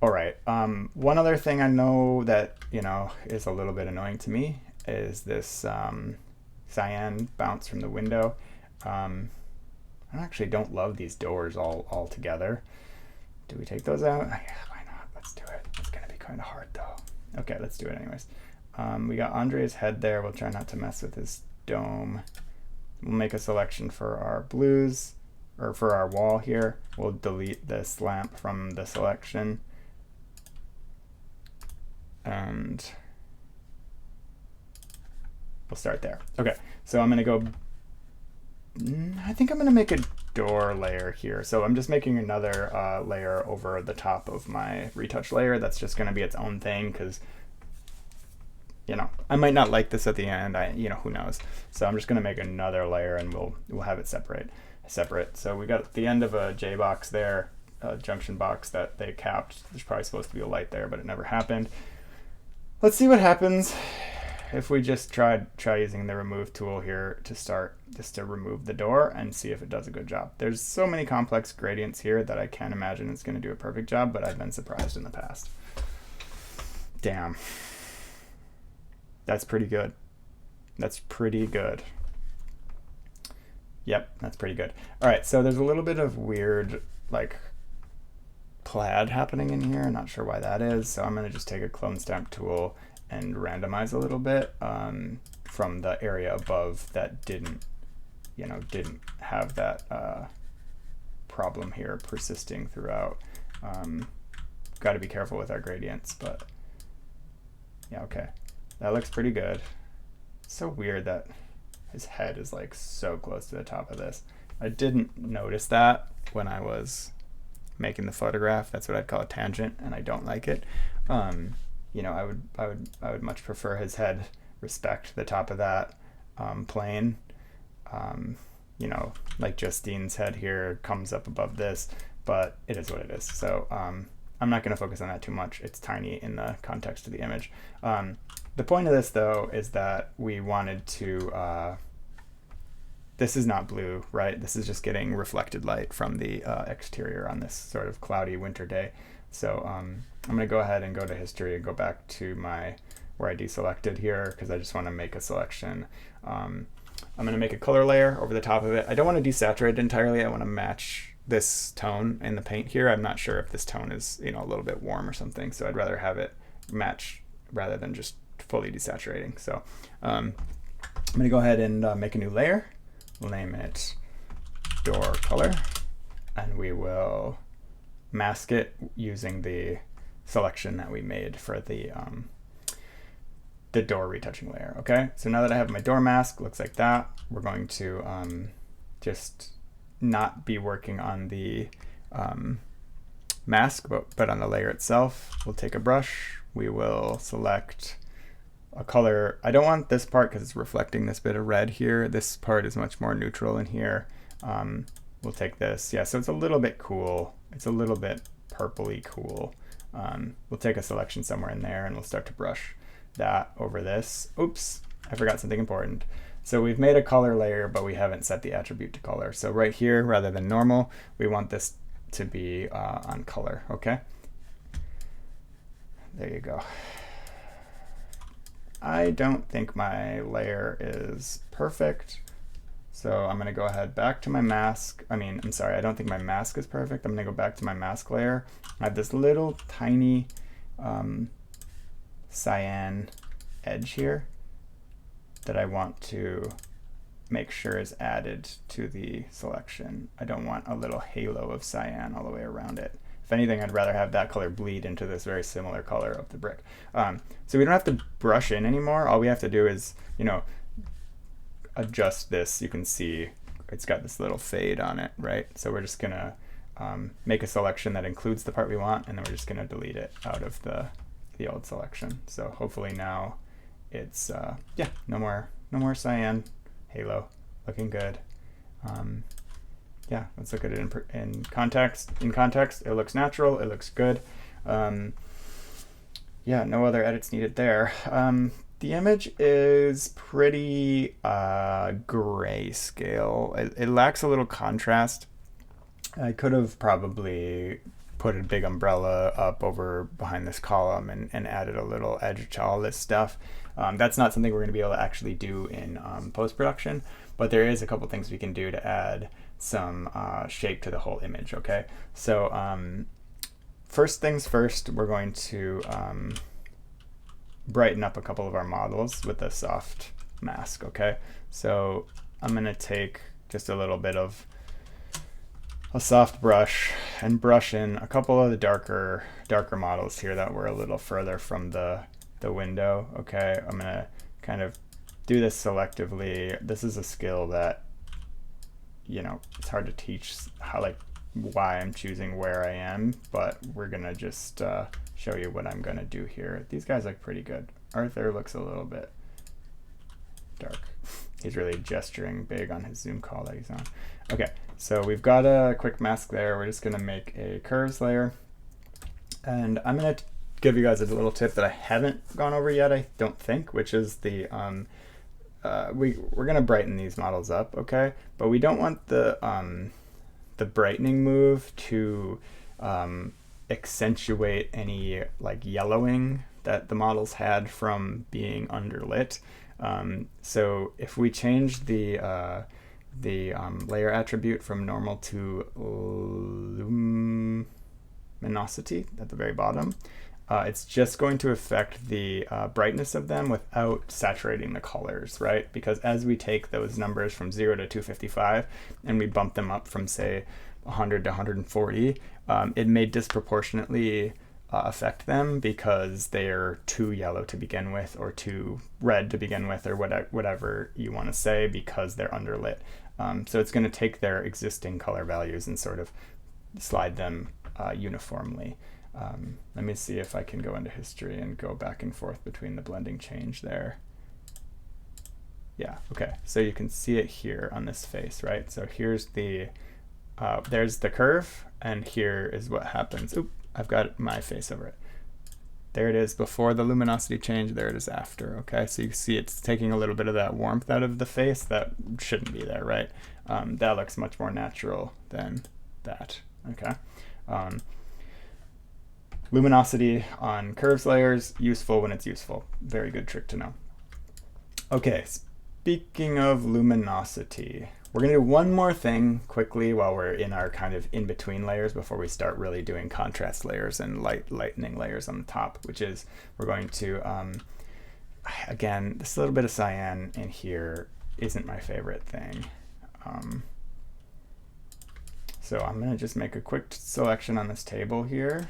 All right, one other thing I know that, is a little bit annoying to me is this cyan bounce from the window. I actually don't love these doors all together. Do we take those out? Yeah, why not? Let's do it. It's gonna be kind of hard though. Okay, let's do it anyways. We got Andre's head there. We'll try not to mess with his dome. We'll make a selection for our blues, or for our wall here. We'll delete this lamp from the selection. And we'll start there. Okay, so I'm gonna go, I think I'm gonna make a door layer here. So I'm just making another layer over the top of my retouch layer. That's just gonna be its own thing because, I might not like this at the end. Who knows? So I'm just gonna make another layer and we'll have it separate. So we got the end of a J box there, a junction box that they capped. There's probably supposed to be a light there, but it never happened. Let's see what happens if we just try using the remove tool here to start just to remove the door and see if it does a good job. There's so many complex gradients here that I can't imagine it's going to do a perfect job, but I've been surprised in the past. Damn. That's pretty good. That's pretty good. Yep, that's pretty good. All right, so there's a little bit of weird, plaid happening in here. Not sure why that is. So I'm going to just take a clone stamp tool and randomize a little bit from the area above that didn't have that problem here persisting throughout. Got to be careful with our gradients, but yeah, okay. That looks pretty good. It's so weird that his head is so close to the top of this. I didn't notice that when I was making the photograph. That's what I'd call a tangent, and I don't like it. I would much prefer his head respect the top of that plane. Like Justine's head here comes up above this, but it is what it is. So I'm not going to focus on that too much. It's tiny in the context of the image. The point of this, though, is that we wanted to this is not blue, right? This is just getting reflected light from the exterior on this sort of cloudy winter day. So I'm going to go ahead and go to history and go back to where I deselected here because I just want to make a selection. I'm going to make a color layer over the top of it. I don't want to desaturate it entirely. I want to match this tone in the paint here. I'm not sure if this tone is a little bit warm or something, so I'd rather have it match rather than just fully desaturating. So I'm going to go ahead and make a new layer. We'll name it door color, and we will mask it using the selection that we made for the door retouching layer. Okay, so now that I have my door mask, looks like that. We're going to just not be working on the mask, but on the layer itself. We'll take a brush. We will select a color. I don't want this part because it's reflecting this bit of red here. This part is much more neutral in here. we'll take this. Yeah, so it's a little bit cool. It's a little bit purpley cool. We'll take a selection somewhere in there and we'll start to brush that over this. Oops, I forgot something important. So we've made a color layer, but we haven't set the attribute to color. So right here, rather than normal, we want this to be on color, okay? There you go. I don't think my layer is perfect. So I'm gonna go ahead back to my mask. I'm sorry, I don't think my mask is perfect. I'm gonna go back to my mask layer. I have this little tiny cyan edge here that I want to make sure is added to the selection. I don't want a little halo of cyan all the way around it. If anything, I'd rather have that color bleed into this very similar color of the brick. So we don't have to brush in anymore. All we have to do is, adjust this. You can see it's got this little fade on it, right? So we're just gonna make a selection that includes the part we want, and then we're just gonna delete it out of the old selection. So hopefully now it's yeah, no more cyan halo, looking good. Yeah, let's look at it in context. In context, it looks natural, it looks good. Yeah, no other edits needed there. The image is pretty grayscale. It lacks a little contrast. I could have probably put a big umbrella up over behind this column and added a little edge to all this stuff. That's not something we're going to be able to actually do in post-production, but there is a couple things we can do to add some shape to the whole image, okay? So first things first, we're going to brighten up a couple of our models with a soft mask, okay? So I'm gonna take just a little bit of a soft brush and brush in a couple of the darker models here that were a little further from the window, okay? I'm gonna kind of do this selectively. This is a skill that, it's hard to teach why I'm choosing where I am, but we're gonna just show you what I'm gonna do here. These guys look pretty good. Arthur looks a little bit dark. He's really gesturing big on his Zoom call that he's on. Okay, so we've got a quick mask there. We're just gonna make a curves layer. And I'm gonna give you guys a little tip that I haven't gone over yet, I don't think, which is the, we're gonna brighten these models up, okay? But we don't want the brightening move to accentuate any yellowing that the models had from being underlit. So if we change the layer attribute from normal to luminosity at the very bottom, it's just going to affect the brightness of them without saturating the colors, right? Because as we take those numbers from 0 to 255 and we bump them up from, say, 100 to 140, it may disproportionately affect them because they're too yellow to begin with or too red to begin with, or whatever you want to say, because they're underlit. So it's going to take their existing color values and sort of slide them uniformly. Let me see if I can go into history and go back and forth between the blending change there. Yeah, okay, so you can see it here on this face, right? So here's there's the curve, and here is what happens. Oop, I've got my face over it. There it is before the luminosity change, there it is after, okay? So you see it's taking a little bit of that warmth out of the face that shouldn't be there, right? That looks much more natural than that, okay? Luminosity on curves layers, useful when it's useful. Very good trick to know. Okay, speaking of luminosity, we're gonna do one more thing quickly while we're in our kind of in-between layers before we start really doing contrast layers and lightening layers on the top, which is we're going to, again, this little bit of cyan in here isn't my favorite thing. So I'm gonna just make a quick selection on this table here,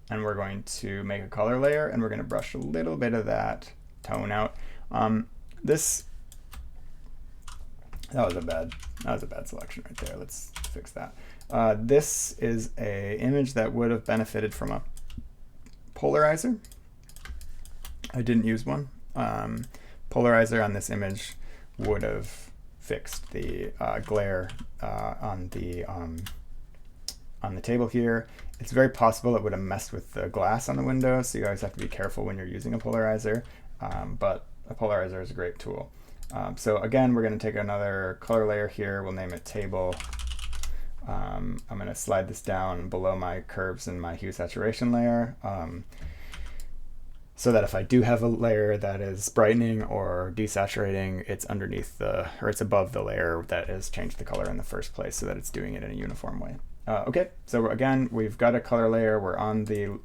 and we're going to make a color layer, and we're gonna brush a little bit of that tone out. That was a bad selection right there. Let's fix that. This is a image that would have benefited from a polarizer. I didn't use one. Polarizer on this image would have fixed the glare on the table here. It's very possible it would have messed with the glass on the window, so you always have to be careful when you're using a polarizer, but a polarizer is a great tool. So again, we're going to take another color layer here. We'll name it table. I'm going to slide this down below my curves and my hue saturation layer, so that if I do have a layer that is brightening or desaturating, it's underneath or it's above the layer that has changed the color in the first place, so that it's doing it in a uniform way. Okay, so again, we've got a color layer. We're on the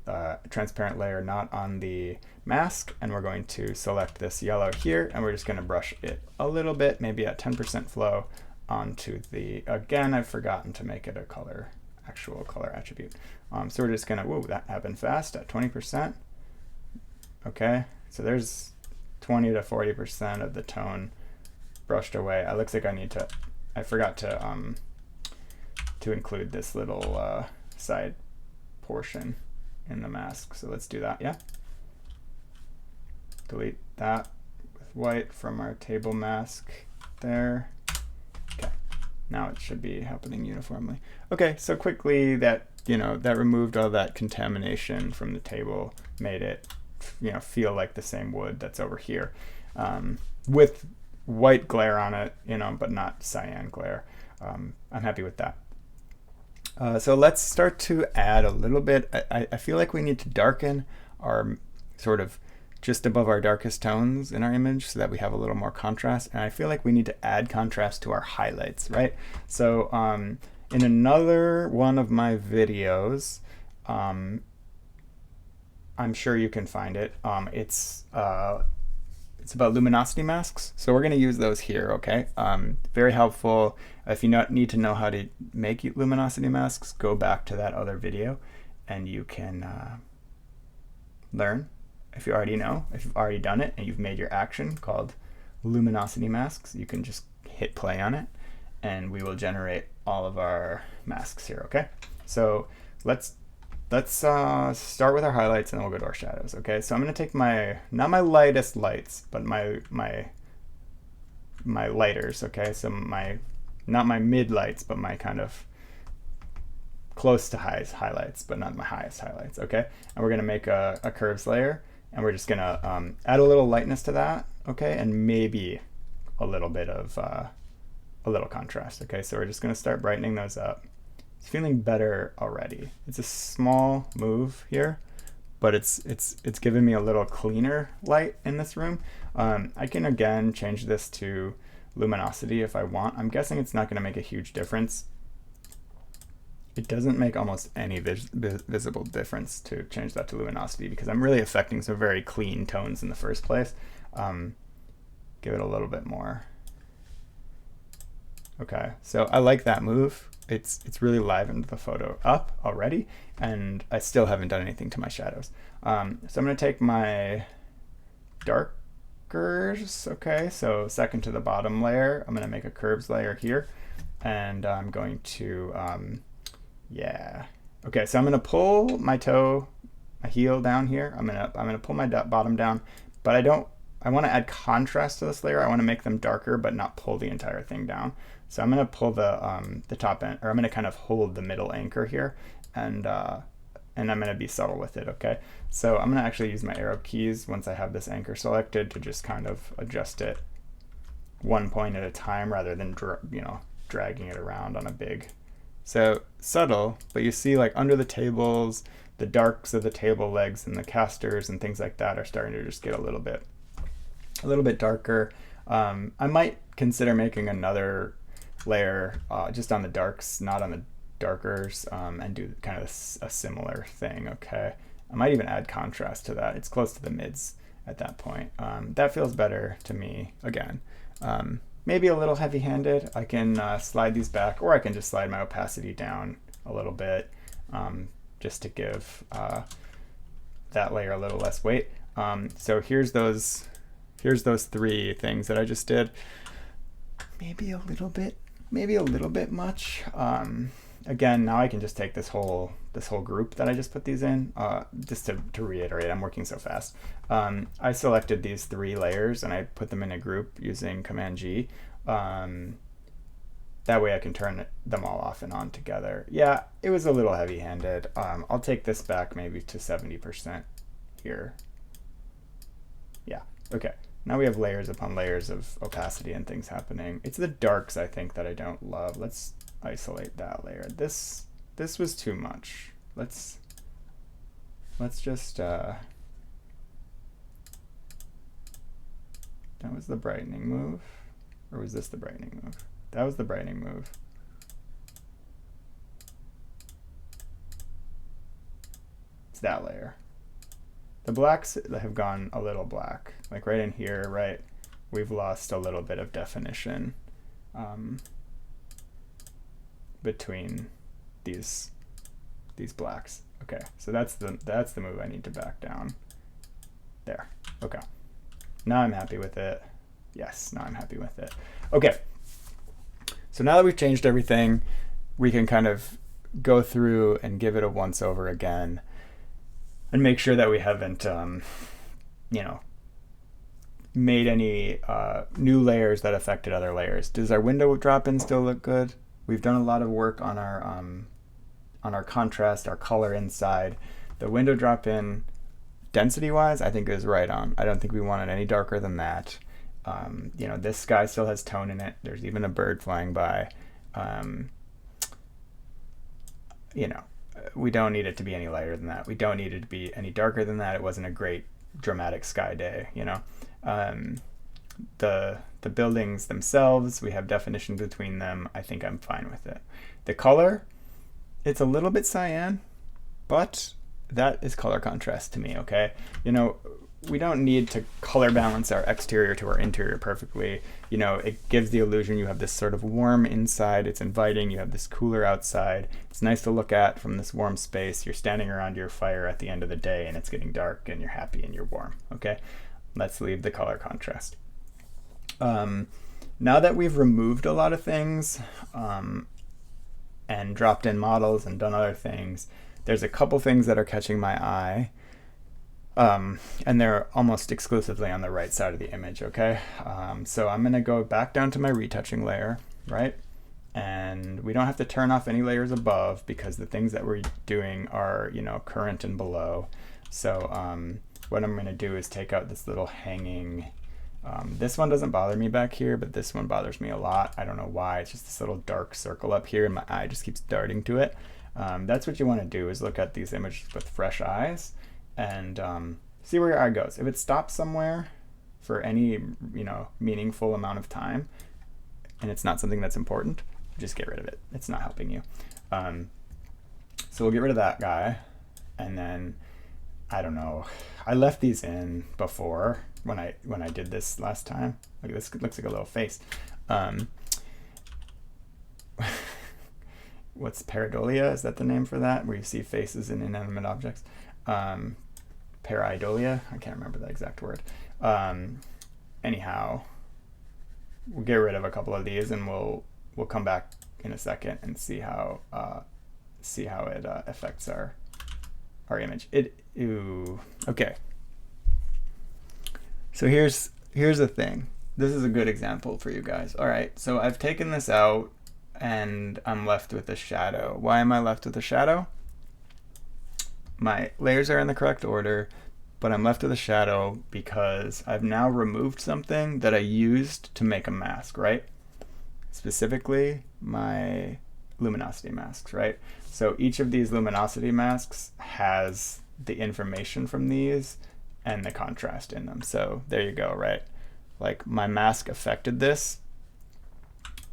transparent layer, not on the mask, and we're going to select this yellow here, and we're just going to brush it a little bit, maybe at 10% flow, onto the, again, I've forgotten to make it a color, actual color attribute. So we're just going to, whoa, that happened fast, at 20%. Okay, so there's 20 to 40% of the tone brushed away. It looks like I forgot to include this little side portion in the mask. So let's do that, yeah? Delete that with white from our table mask there. Okay, now it should be happening uniformly. Okay, so quickly that removed all that contamination from the table, made it feel like the same wood that's over here, with white glare on it, but not cyan glare. I'm happy with that. So let's start to add a little bit. I feel like we need to darken our sort of just above our darkest tones in our image so that we have a little more contrast. And I feel like we need to add contrast to our highlights, right? So in another one of my videos, I'm sure you can find it. It's about luminosity masks. So we're going to use those here, okay? Very helpful. If you need to know how to make luminosity masks, go back to that other video and you can learn. If you already know, if you've already done it and you've made your action called luminosity masks, you can just hit play on it and we will generate all of our masks here, okay? So let's start with our highlights and then we'll go to our shadows, okay? So I'm going to take not my lightest lights, but my lighters, okay? So not my mid lights, but my kind of close to highest highlights, but not my highest highlights, okay? And we're going to make a curves layer, and we're just going to add a little lightness to that, okay? And maybe a little bit of a little contrast, okay? So we're just going to start brightening those up. It's feeling better already. It's a small move here, but it's given me a little cleaner light in this room. I can again change this to luminosity if I want. I'm guessing it's not going to make a huge difference. It doesn't make almost any visible difference to change that to luminosity because I'm really affecting some very clean tones in the first place. Give it a little bit more. Okay, so I like that move. It's really livened the photo up already, and I still haven't done anything to my shadows. So I'm going to take my darkers, okay, so second to the bottom layer, I'm going to make a curves layer here, and I'm going to, yeah. Okay, so I'm going to pull my heel down here. I'm going to pull my bottom down, but I want to add contrast to this layer. I want to make them darker, but not pull the entire thing down. So I'm going to pull the top end, or I'm going to kind of hold the middle anchor here, and I'm going to be subtle with it, okay? So I'm going to actually use my arrow keys once I have this anchor selected to just kind of adjust it one point at a time rather than dragging it around on a big. So subtle, but you see like under the tables, the darks of the table legs and the casters and things like that are starting to just get a little bit darker. I might consider making another layer just on the darks, not on the darkers, and do kind of a similar thing, okay? I might even add contrast to that. It's close to the mids at that point. That feels better to me, again. Maybe a little heavy-handed. I can slide these back, or I can just slide my opacity down a little bit just to give that layer a little less weight. So here's those three things that I just did. Maybe a little bit much. Again, now I can just take this whole group that I just put these in. Just to reiterate, I'm working so fast. I selected these three layers and I put them in a group using Command G. That way I can turn them all off and on together. Yeah, it was a little heavy-handed. I'll take this back maybe to 70% here. Yeah, okay. Now we have layers upon layers of opacity and things happening. It's the darks, I think, that I don't love. Let's isolate that layer. This was too much. Let's just that was the brightening move. Or was this the brightening move? That was the brightening move. It's that layer. The blacks have gone a little black. Like right in here, right? We've lost a little bit of definition between these blacks. Okay, so that's the move I need to back down. There. Okay. Now I'm happy with it. Yes, now I'm happy with it. Okay. So now that we've changed everything, we can kind of go through and give it a once over again and make sure that we haven't, made any new layers that affected other layers. Does our window drop-in still look good? We've done a lot of work on our contrast, our color inside. The window drop-in, density-wise, I think is right on. I don't think we want it any darker than that. This sky still has tone in it. There's even a bird flying by. We don't need it to be any lighter than that. We don't need it to be any darker than that. It wasn't a great dramatic sky day, The buildings themselves, we have definition between them. I think I'm fine with it. The color, it's a little bit cyan, but that is color contrast to me, okay? We don't need to color balance our exterior to our interior perfectly. It gives the illusion you have this sort of warm inside. It's inviting. You have this cooler outside. It's nice to look at from this warm space. You're standing around your fire at the end of the day and it's getting dark and you're happy and you're warm, okay? Let's leave the color contrast. Now that we've removed a lot of things and dropped in models and done other things, there's a couple things that are catching my eye. And they're almost exclusively on the right side of the image, okay? So I'm going to go back down to my retouching layer, right? And we don't have to turn off any layers above because the things that we're doing are, current and below. So what I'm going to do is take out this little hanging, this one doesn't bother me back here, but this one bothers me a lot. I don't know why. It's just this little dark circle up here and my eye just keeps darting to it. That's what you want to do, is look at these images with fresh eyes and see where your eye goes. If it stops somewhere for any meaningful amount of time and it's not something that's important, just get rid of it. It's not helping you. So we'll get rid of that guy, and then I don't know, I left these in before when I did this last time. Look, this looks like a little face. What's pareidolia? Is that the name for that, where you see faces in inanimate objects? Pareidolia, I can't remember the exact word. Anyhow, we'll get rid of a couple of these and we'll come back in a second and see how it affects our image. Okay. So here's the thing. This is a good example for you guys. All right, so I've taken this out and I'm left with a shadow. Why am I left with a shadow? My layers are in the correct order, but I'm left with a shadow because I've now removed something that I used to make a mask, right? Specifically, my luminosity masks, right? So each of these luminosity masks has the information from these and the contrast in them. So there you go, right? Like my mask affected this.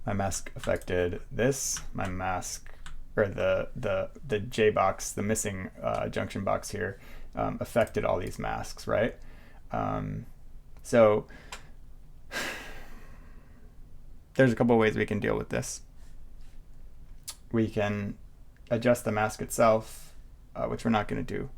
My mask affected this. My mask, or the J box, the missing junction box here, affected all these masks, right? So there's a couple of ways we can deal with this. We can adjust the mask itself, which we're not going to do.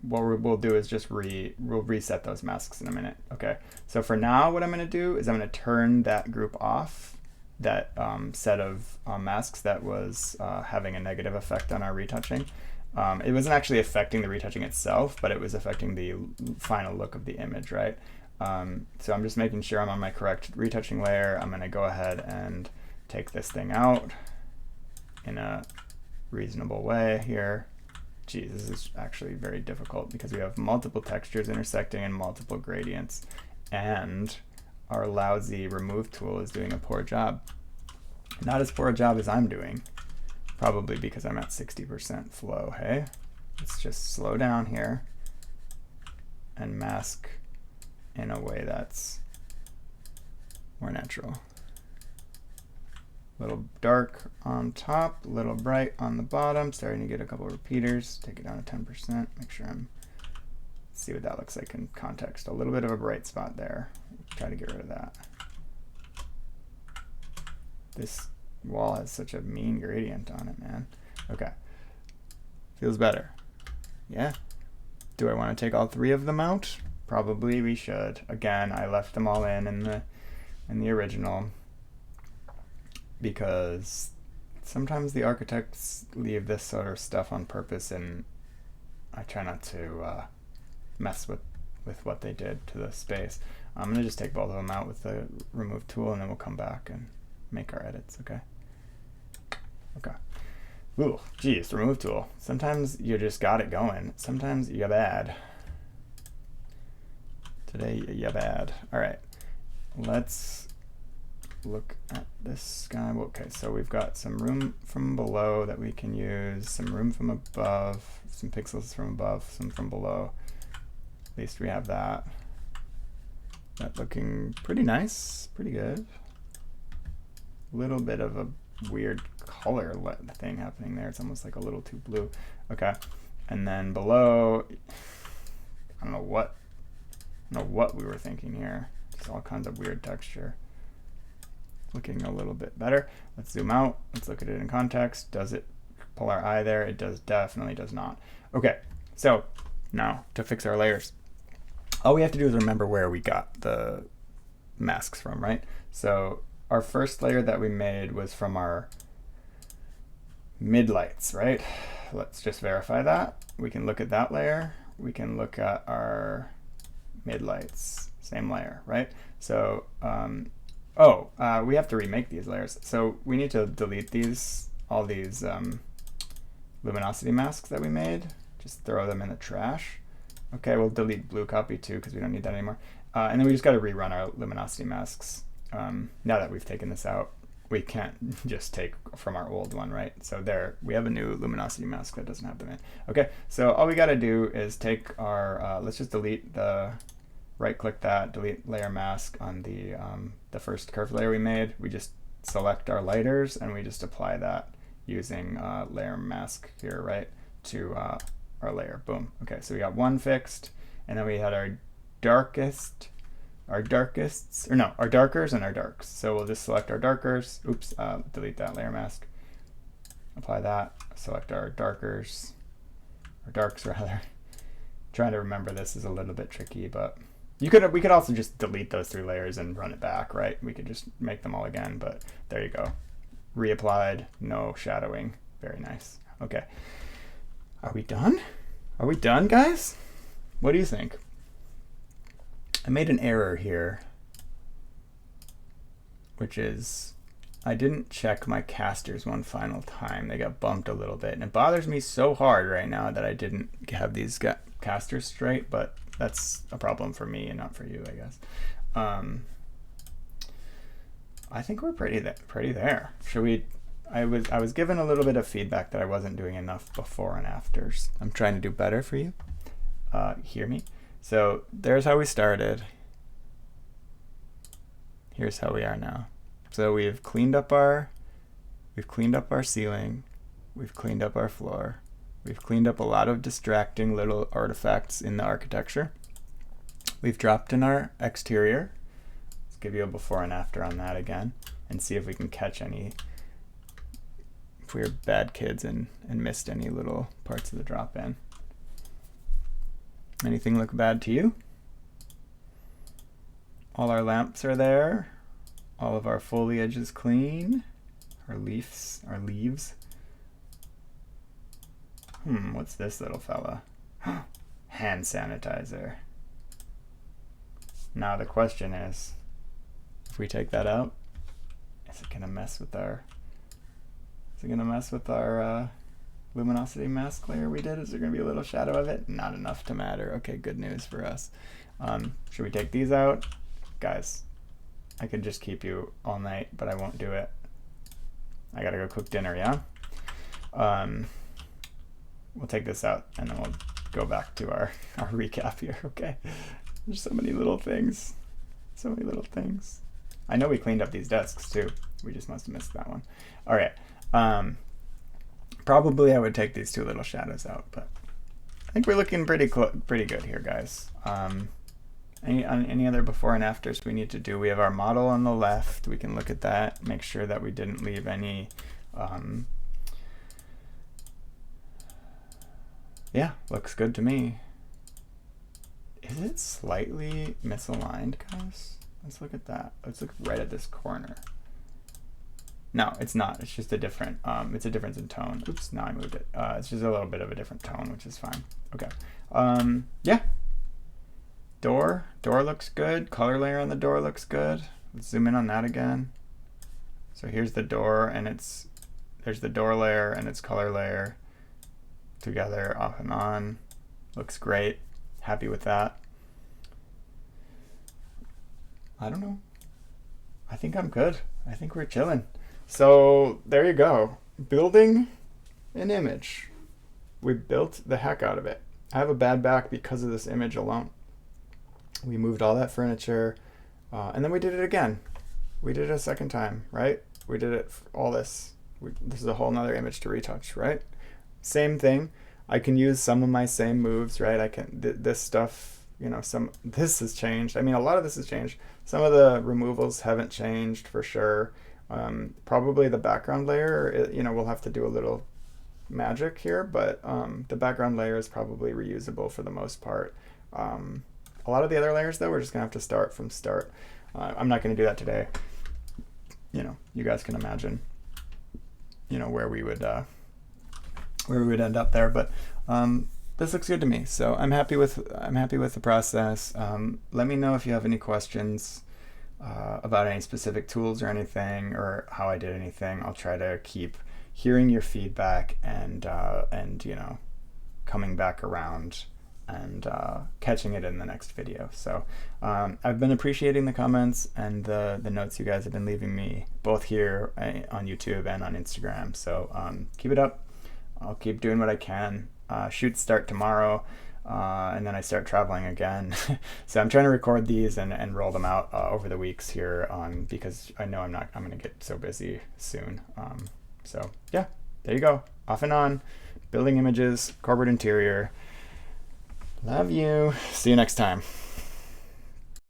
What we'll do is just we'll reset those masks in a minute. Okay. So for now, what I'm going to do is I'm going to turn that group off, that set of masks that was having a negative effect on our retouching. It wasn't actually affecting the retouching itself, but it was affecting the final look of the image, right? So I'm just making sure I'm on my correct retouching layer. I'm going to go ahead and take this thing out in a reasonable way here. Geez, this is actually very difficult because we have multiple textures intersecting and multiple gradients, and our lousy remove tool is doing a poor job. Not as poor a job as I'm doing, probably because I'm at 60% flow, hey? Let's just slow down here and mask in a way that's more natural. Little dark on top, little bright on the bottom, starting to get a couple repeaters. Take it down to 10%, make sure see what that looks like in context. A little bit of a bright spot there. Try to get rid of that. This wall has such a mean gradient on it, man. Okay, feels better. Yeah. Do I want to take all 3 of them out? Probably we should. Again, I left them all in the original because sometimes the architects leave this sort of stuff on purpose, and I try not to mess with what they did to the space. I'm gonna just take both of them out with the remove tool, and then we'll come back and make our edits, okay? Okay. Ooh, geez, remove tool. Sometimes you just got it going. Sometimes you're bad. Today, you're bad. All right, let's look at this guy. Okay, so we've got some room from below that we can use, some room from above, some pixels from above, some from below. At least we have that. That looking pretty nice, pretty good. A little bit of a weird color thing happening there. It's almost like a little too blue. Okay, and then below, I don't know what we were thinking here. Just all kinds of weird texture. Looking a little bit better. Let's zoom out. Let's look at it in context. Does it pull our eye there? It definitely does not. Okay, so now to fix our layers. All we have to do is remember where we got the masks from, right? So our first layer that we made was from our midlights, right? Let's just verify that. We can look at that layer. We can look at our midlights, same layer, right? So, we have to remake these layers. So we need to delete all these luminosity masks that we made. Just throw them in the trash. Okay, we'll delete blue copy too because we don't need that anymore. And then we just got to rerun our luminosity masks. Now that we've taken this out, we can't just take from our old one, right? So there, we have a new luminosity mask that doesn't have them in. Okay, so all we got to do is take our, let's just delete right-click that, delete layer mask on the first curve layer we made. We just select our lighters and we just apply that using layer mask here, right, to our layer. Boom. Okay, so we got one fixed, and then we had our darkers and our darks. So we'll just select our darkers. Oops, delete that layer mask. Apply that, select our darkers, or darks rather. Trying to remember this is a little bit tricky, but we could also just delete those 3 layers and run it back, right? We could just make them all again, but there you go. Reapplied, no shadowing. Very nice. Okay. Are we done? Are we done, guys? What do you think? I made an error here, which is I didn't check my casters one final time. They got bumped a little bit, and it bothers me so hard right now that I didn't have these casters straight, but that's a problem for me and not for you, I guess. I think we're pretty there. Should we? I was given a little bit of feedback that I wasn't doing enough before and afters. I'm trying to do better for you. Hear me? So there's how we started. Here's how we are now. So we've cleaned up our ceiling, we've cleaned up our floor, we've cleaned up a lot of distracting little artifacts in the architecture. We've dropped in our exterior. Let's give you a before and after on that again and see if we can catch any, if we were bad kids and missed any little parts of the drop in. Anything look bad to you? All our lamps are there. All of our foliage is clean. Our leaves. What's this little fella? Hand sanitizer. Now the question is, if we take that out, is it gonna mess with our luminosity mask layer we did? Is there gonna be a little shadow of it? Not enough to matter. Okay, good news for us. Should we take these out? Guys, I could just keep you all night, but I won't do it. I gotta go cook dinner, yeah? We'll take this out and then we'll go back to our recap here, okay? There's so many little things. So many little things. I know we cleaned up these desks too. We just must have missed that one. All right. Probably I would take these two little shadows out, but I think we're looking pretty good here, guys. Any other before and afters we need to do? We have our model on the left. We can look at that, make sure that we didn't leave any. Yeah, looks good to me. Is it slightly misaligned, guys? Let's look at that. Let's look right at this corner. No, it's not. It's just a different, it's a difference in tone. Oops, now I moved it. It's just a little bit of a different tone, which is fine. Okay. Yeah. Door looks good. Color layer on the door looks good. Let's zoom in on that again. So here's the door, and there's the door layer and its color layer together, off and on. Looks great. Happy with that. I don't know. I think I'm good. I think we're chilling. So there you go. Building an image. We built the heck out of it. I have a bad back because of this image alone. We moved all that furniture, and then we did it again. We did it a second time, right? We did it all this. This is a whole nother image to retouch, right? Same thing. I can use some of my same moves, right? I can, this stuff, you know, this has changed. I mean, a lot of this has changed. Some of the removals haven't changed for sure. Probably the background layer, you know, we'll have to do a little magic here, but the background layer is probably reusable for the most part. A lot of the other layers, though, we're just gonna have to start from start. I'm not gonna do that today. You know, you guys can imagine, you know, where we would end up there, but this looks good to me. So I'm happy with the process. Let me know if you have any questions about any specific tools or anything, or how I did anything. I'll try to keep hearing your feedback and you know, coming back around and catching it in the next video. So I've been appreciating the comments and the notes you guys have been leaving me, both here on YouTube and on Instagram. So keep it up. I'll keep doing what I can. Shoots start tomorrow, and then I start traveling again. So I'm trying to record these and roll them out over the weeks here, because I know I'm going to get so busy soon. So yeah, there you go. Off and on, building images, corporate interior. Love you. See you next time.